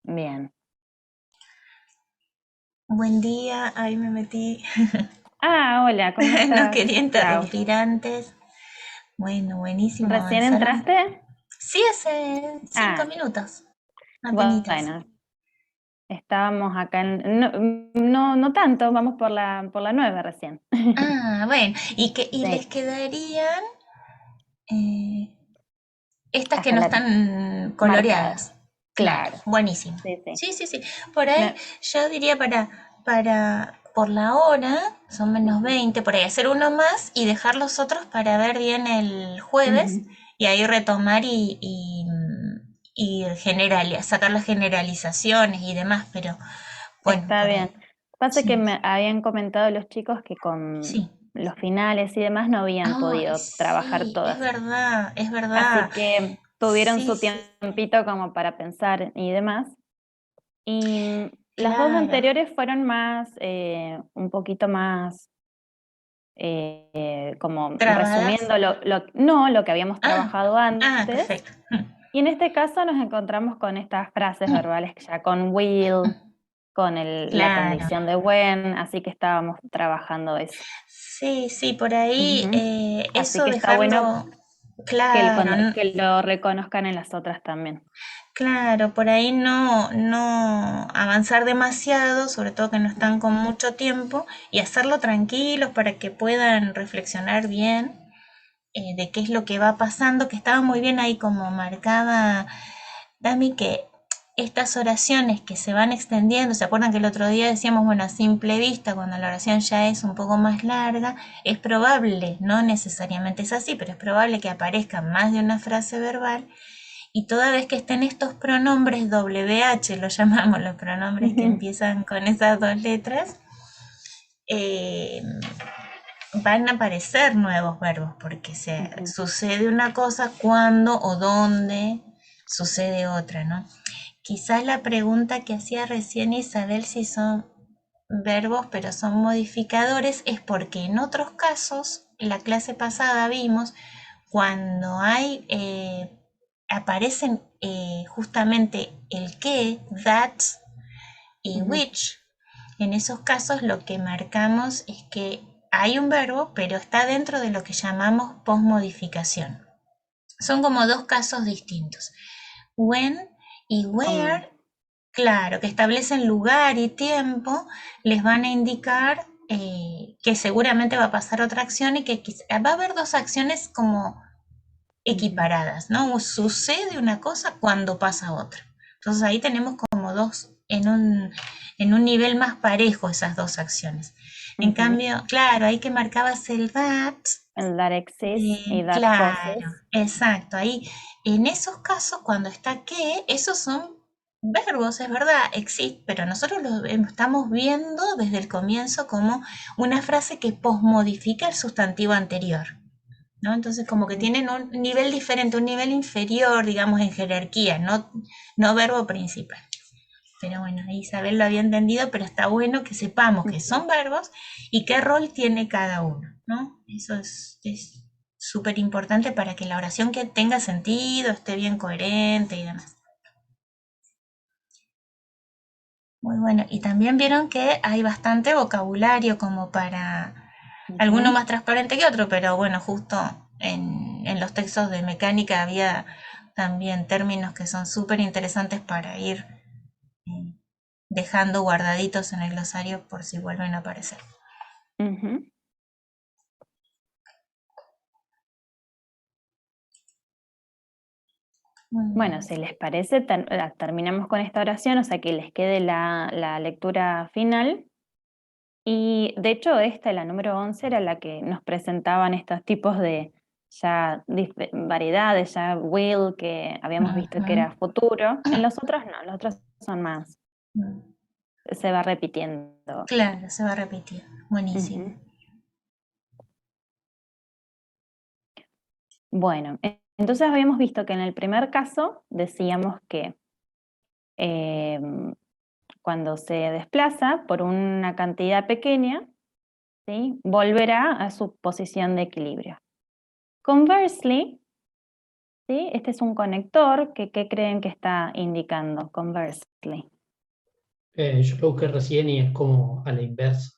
Bien. Buen día, ahí me metí. Ah, hola, ¿cómo No estás? quería Clau? interrumpir antes. Bueno, buenísimo ¿Recién avanzar. entraste? Sí, hace 5 Ah, minutos. Apenitas. bueno, estábamos acá no tanto, vamos por la 9 recién. Ah, bueno, y Sí, les quedarían eh, estas que hasta no la están marcada. coloreadas. Claro, Claro, buenísimo. sí, sí. Sí. Por ahí Me- yo diría por la hora, son menos 20, por ahí hacer uno más y dejar los otros para ver bien el jueves Ujú. y ahí retomar y sacar las generalizaciones y demás, pero bueno, Está por bien. ahí. Pasa que Sí, me habían comentado los chicos que con sí. los finales y demás no habían Ay, podido trabajar sí, todas. es verdad. Así que tuvieron Sí, su sí, tiempito como para pensar y demás. Y las dos claro. anteriores fueron más, un poquito más, como ¿Trabadas? resumiendo no lo que habíamos Ah, trabajado antes. perfecto. Y en este caso nos encontramos con estas frases verbales ya con will, con la Claro. condición de when, así que estábamos trabajando eso. Sí, por ahí Ujú. Así eso que está bueno dejarlo claro, que lo reconozcan en las otras también. claro, por ahí no avanzar demasiado, sobre todo que no están con mucho tiempo, y hacerlo tranquilos para que puedan reflexionar bien de qué es lo que va pasando, que estaba muy bien ahí como marcaba Dami, que estas oraciones que se van extendiendo, ¿se acuerdan que el otro día decíamos, bueno, a simple vista, cuando la oración ya es un poco más larga, es probable, no necesariamente es así, pero es probable que aparezca más de una frase verbal y toda vez que estén estos pronombres WH, lo llamamos los pronombres que empiezan con esas dos letras, eh, van a aparecer nuevos verbos porque Ujú. sucede una cosa cuando o dónde sucede otra, ¿no? Quizás la pregunta que hacía recién Isabel si son verbos pero son modificadores es porque en otros casos, en la clase pasada vimos, cuando aparecen justamente el que, that y Ujú. which, en esos casos lo que marcamos es que hay un verbo, pero está dentro de lo que llamamos posmodificación. Son como dos casos distintos. When y where, claro, que establecen lugar y tiempo, les van a indicar que seguramente va a pasar otra acción y que va a haber dos acciones como equiparadas, ¿no? Sucede una cosa cuando pasa otra. Entonces ahí tenemos como dos en un nivel más parejo esas dos acciones. En Ujú. cambio, claro, ahí que marcabas el that, El that exists y that claro, causes. exacto. Ahí, en esos casos, cuando está que, esos son verbos, es verdad, existe, pero nosotros lo estamos viendo desde el comienzo como una frase que posmodifica el sustantivo anterior. ¿No? Entonces como que tienen un nivel diferente, un nivel inferior, digamos, en jerarquía, no verbo principal. Pero bueno, Isabel lo había entendido, pero está bueno que sepamos que Ujú. son verbos y qué rol tiene cada uno, ¿no? Eso es súper importante para que la oración que tenga sentido, esté bien coherente y demás. Muy bueno. Y también vieron que hay bastante vocabulario como Alguno más transparente que otro, pero bueno, justo en los textos de mecánica había también términos que son súper interesantes para ir eh, dejando guardaditos en el glosario por si vuelven a aparecer. Ujú. Bueno, si les parece, terminamos con esta oración, o sea que les quede la lectura final. Y de hecho esta, la número 11, era la que nos presentaban estos tipos de ya variedades, ya will, que habíamos visto que era futuro. En los otros no, los otros son más, se va repitiendo. Claro, se va repitiendo. Buenísimo. Ujú. Bueno, entonces habíamos visto que en el primer caso decíamos que cuando se desplaza por una cantidad pequeña, ¿sí?, volverá a su posición de equilibrio. Conversely, ¿sí?, este es un conector que ¿qué creen que está indicando? Conversely. Yo lo busqué recién y es como a la inversa.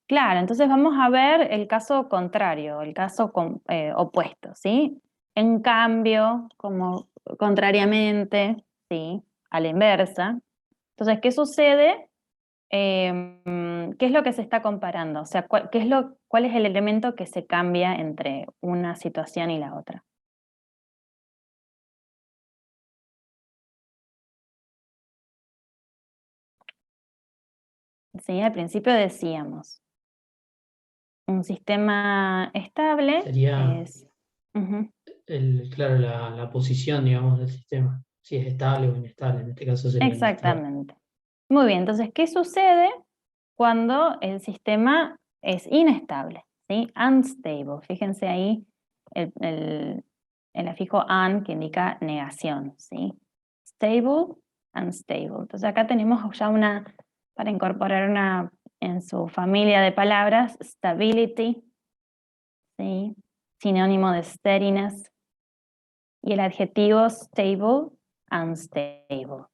Claro, entonces vamos a ver el caso contrario, el caso opuesto, ¿sí? En cambio, como contrariamente, ¿sí?, a la inversa. Entonces, ¿qué sucede? ¿Qué es lo que se está comparando? O sea, ¿cuál es el elemento que se cambia entre una situación y la otra? Sí, al principio decíamos, un sistema estable Sería es... Ujú. claro, la posición, digamos, del sistema. Si es estable o inestable, en este caso sería inestable. Exactamente. Muy bien, entonces, ¿qué sucede cuando el sistema es inestable? ¿Sí? Unstable. Fíjense ahí el afijo un que indica negación, ¿sí? Stable, unstable. Entonces acá tenemos ya para incorporar en su familia de palabras, stability, ¿sí?, sinónimo de steadiness, y el adjetivo stable, unstable.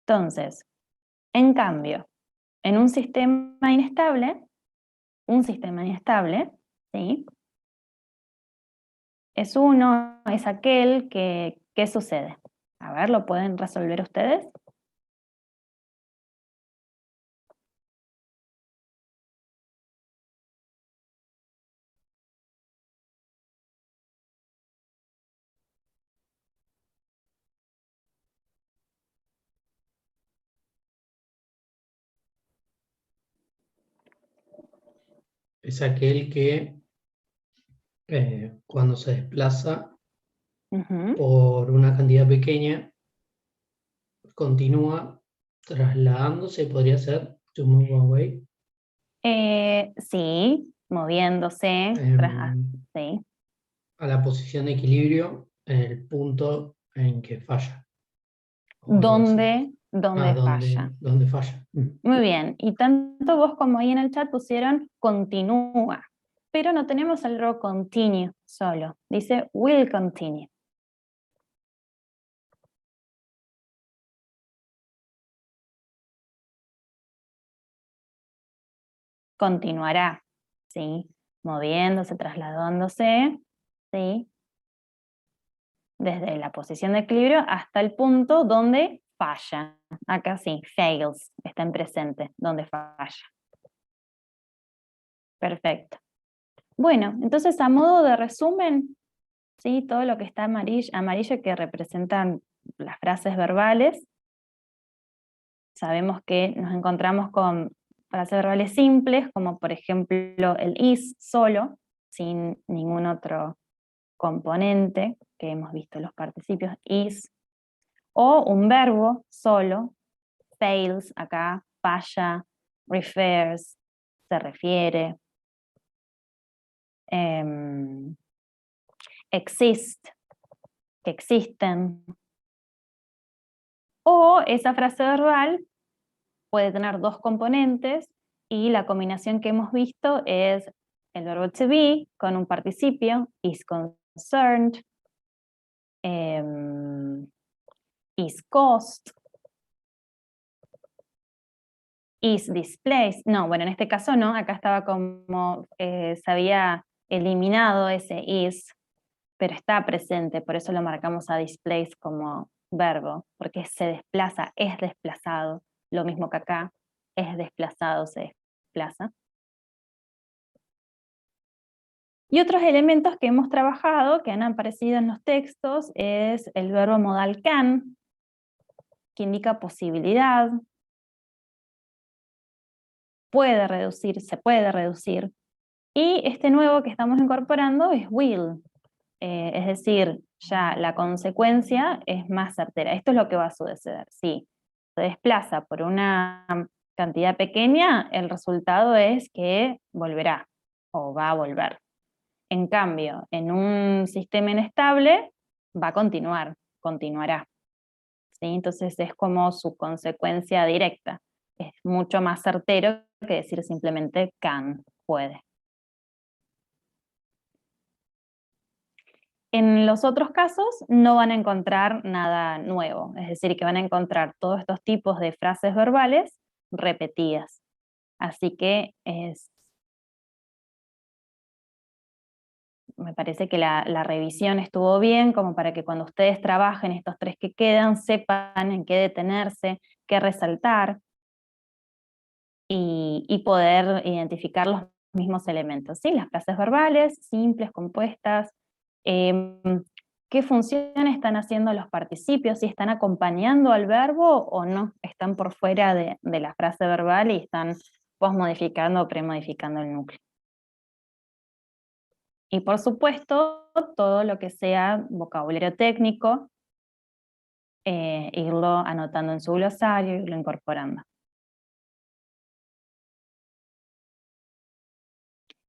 Entonces, en cambio, en un sistema inestable, ¿sí?, es aquel que, ¿qué sucede? A ver, ¿lo pueden resolver ustedes? Es aquel que cuando se desplaza Ujú. por una cantidad pequeña, continúa trasladándose, podría ser, to move away, Sí, moviéndose, sí. a la posición de equilibrio en el punto en que falla. O algo así. ¿Dónde falla? ¿Dónde falla? Muy bien, y tanto vos como ahí en el chat pusieron continúa, pero no tenemos el verbo continue solo, dice will continue. Continuará, ¿sí? Moviéndose, trasladándose, ¿sí?, desde la posición de equilibrio hasta el punto donde falla. Acá sí, fails, está en presente, donde falla. Perfecto. Bueno, entonces a modo de resumen, ¿sí?, todo lo que está amarillo que representan las frases verbales, sabemos que nos encontramos con frases verbales simples, como por ejemplo el is solo, sin ningún otro componente, que hemos visto en los participios, is, o un verbo solo, fails, acá, falla, refers, se refiere, exist, que existen, o esa frase verbal puede tener dos componentes y la combinación que hemos visto es el verbo to be con un participio, is concerned, is caused, is displaced. No, bueno, en este caso no, acá estaba como, se había eliminado ese is, pero está presente, por eso lo marcamos a displaced como verbo, porque se desplaza, es desplazado, lo mismo que acá, es desplazado, se desplaza. Y otros elementos que hemos trabajado, que han aparecido en los textos, es el verbo modal can, que indica posibilidad, puede reducir, se puede reducir. Y este nuevo que estamos incorporando es will, es decir, ya la consecuencia es más certera. Esto es lo que va a suceder. Si se desplaza por una cantidad pequeña, el resultado es que volverá o va a volver. En cambio, en un sistema inestable va a continuar, continuará. ¿Sí? Entonces es como su consecuencia directa. Es mucho más certero que decir simplemente can, puede. En los otros casos no van a encontrar nada nuevo, es decir, que van a encontrar todos estos tipos de frases verbales repetidas. Así que me parece que la revisión estuvo bien, como para que cuando ustedes trabajen estos tres que quedan, sepan en qué detenerse, qué resaltar, y poder identificar los mismos elementos, ¿sí? Las frases verbales, simples, compuestas, qué función están haciendo los participios, si están acompañando al verbo o no, están por fuera de la frase verbal y están posmodificando o premodificando el núcleo. Y por supuesto, todo lo que sea vocabulario técnico, irlo anotando en su glosario, irlo incorporando.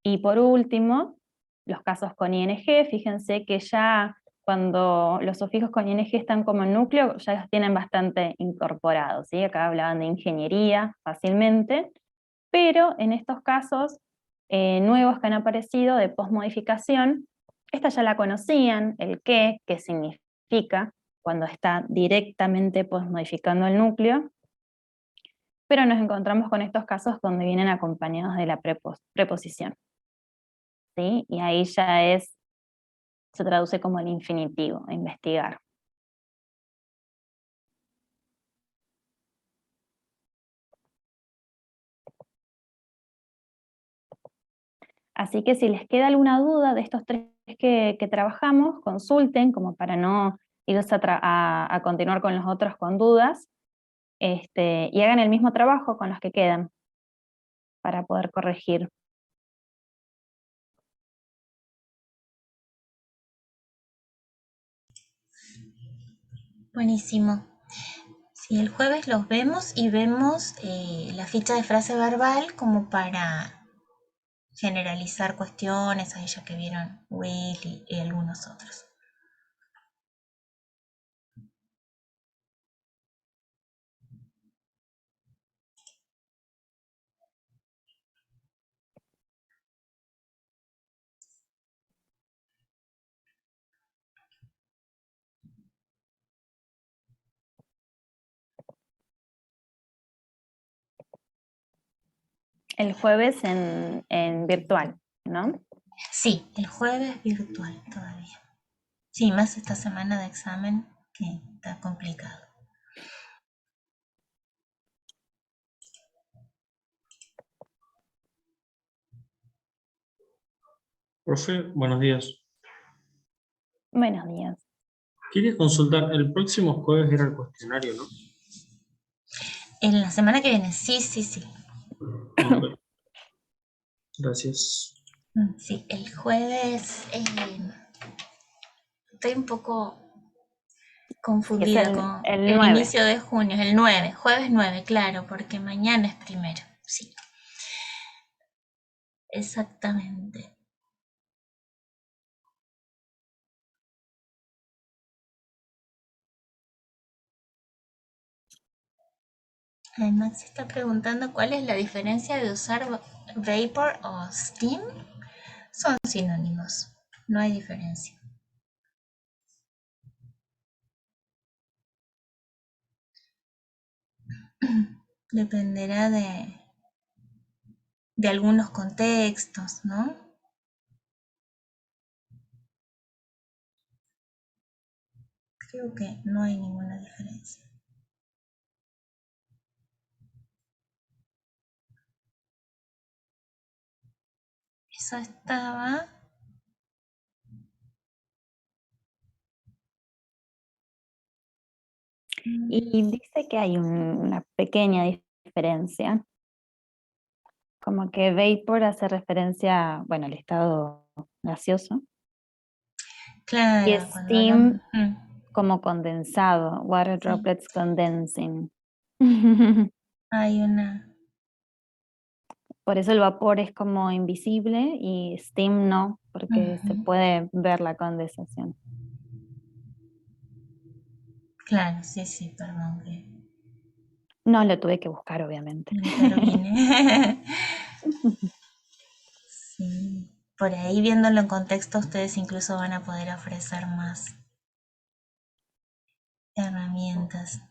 Y por último, los casos con ing, fíjense que ya cuando los sufijos con ing están como núcleo, ya los tienen bastante incorporados, ¿sí? Acá hablaban de ingeniería fácilmente, pero en estos casos nuevos que han aparecido de posmodificación, esta ya la conocían, el qué significa cuando está directamente posmodificando el núcleo, pero nos encontramos con estos casos donde vienen acompañados de la preposición. ¿Sí? Y ahí ya se traduce como el infinitivo, a investigar. Así que si les queda alguna duda de estos tres que trabajamos, consulten como para no irse a continuar con los otros con dudas, y hagan el mismo trabajo con los que quedan para poder corregir. Buenísimo. Sí, el jueves los vemos y vemos la ficha de frase verbal como para generalizar cuestiones, ahí ya que vieron Will y algunos otros. El jueves en virtual, ¿no? Sí, el jueves virtual todavía. Sí, más esta semana de examen que está complicado. Profe, buenos días. Buenos días. Quería consultar, el próximo jueves era el cuestionario, ¿no? En la semana que viene, sí. Ok. Gracias. Sí, el jueves estoy un poco confundida Es con el el 9. inicio de junio, el 9, jueves 9, claro, porque mañana es primero, sí. Exactamente. Además se está preguntando cuál es la diferencia de usar vapor o steam. Son sinónimos, no hay diferencia. Dependerá de algunos contextos, ¿no? Creo que no hay ninguna diferencia. Eso estaba. Y dice que hay una pequeña diferencia, como que vapor hace referencia, bueno, al estado gaseoso, y Claro, cuando steam hablamos. como condensado, water Sí. droplets condensing. Hay una. Por eso el vapor es como invisible y steam no, porque se puede ver la condensación. Claro, sí, perdón que No lo tuve que buscar, obviamente. me intervine. Sí. Por ahí viéndolo en contexto, ustedes incluso van a poder ofrecer más herramientas.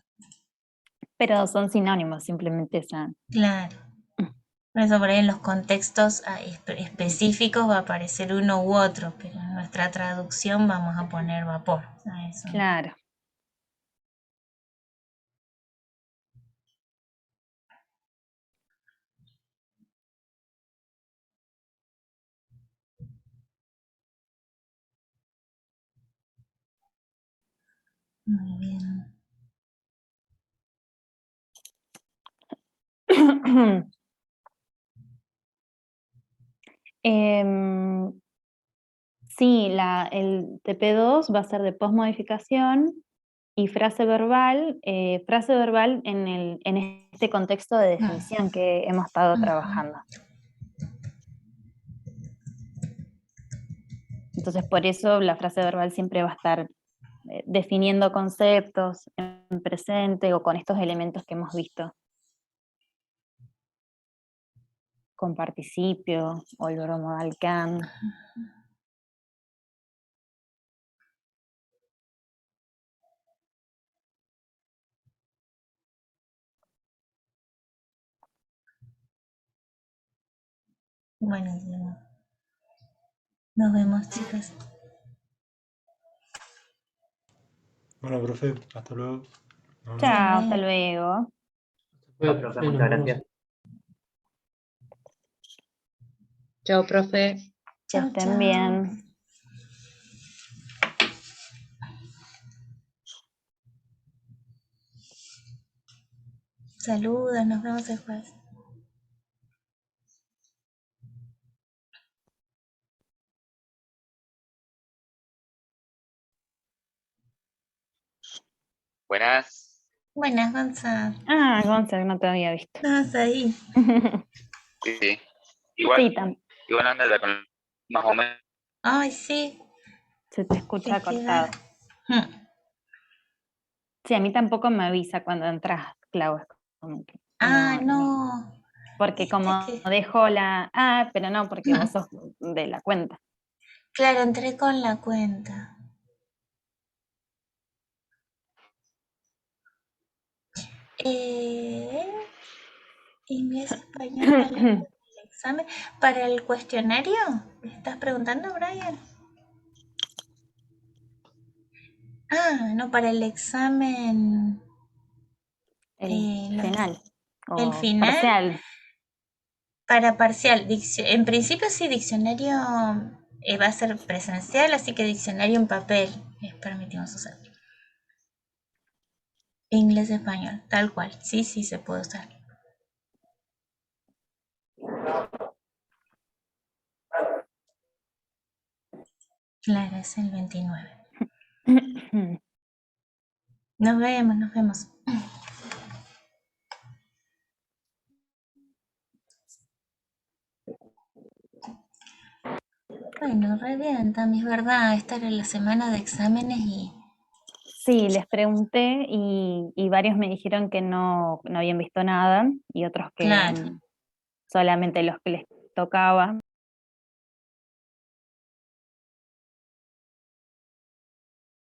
Pero son sinónimos, simplemente esa. Claro. Por eso por ahí en los contextos específicos va a aparecer uno u otro, pero en nuestra traducción vamos a poner vapor. Eso. Claro. Muy bien. Sí, el TP2 va a ser de postmodificación y frase verbal en este contexto de definición que hemos estado trabajando. Entonces, por eso la frase verbal siempre va a estar definiendo conceptos en presente o con estos elementos que hemos visto. Con participio o el verbo modal can. Buenísimo. Nos vemos, chicas. Bueno, profe, hasta luego. Nos vemos. Chao, hasta luego. Bueno, profe, nos muchas vemos. gracias. Chao, profe. Que Chao, estén chao. bien. Saludos, nos vemos después. Buenas. Buenas, Gonza. Ah, Gonzalo, no te había visto. Estás ahí. Sí. Igual, Sí, igual anda con más o menos. Ay, sí. se te escucha Te cortado. queda. Sí, a mí tampoco me avisa cuando entras, Clau. Es como que Ah, no, no. porque Viste como que. dejo pero no, porque vos sos de la cuenta. Claro, entré con la cuenta. Inglés, español para el examen. ¿Para el cuestionario? ¿Me estás preguntando, Brian? Ah, no, para el examen. El final. El O final. parcial. Para parcial. En principio sí, diccionario va a ser presencial, así que diccionario en papel permitimos usar. Inglés, español, tal cual. Sí, se puede usar. Claro, es el 29. Nos vemos. Bueno, re bien, Tami, es verdad, esta era la semana de exámenes y... Sí, les pregunté y varios me dijeron que no habían visto nada y otros que Claro. solamente los que les tocaba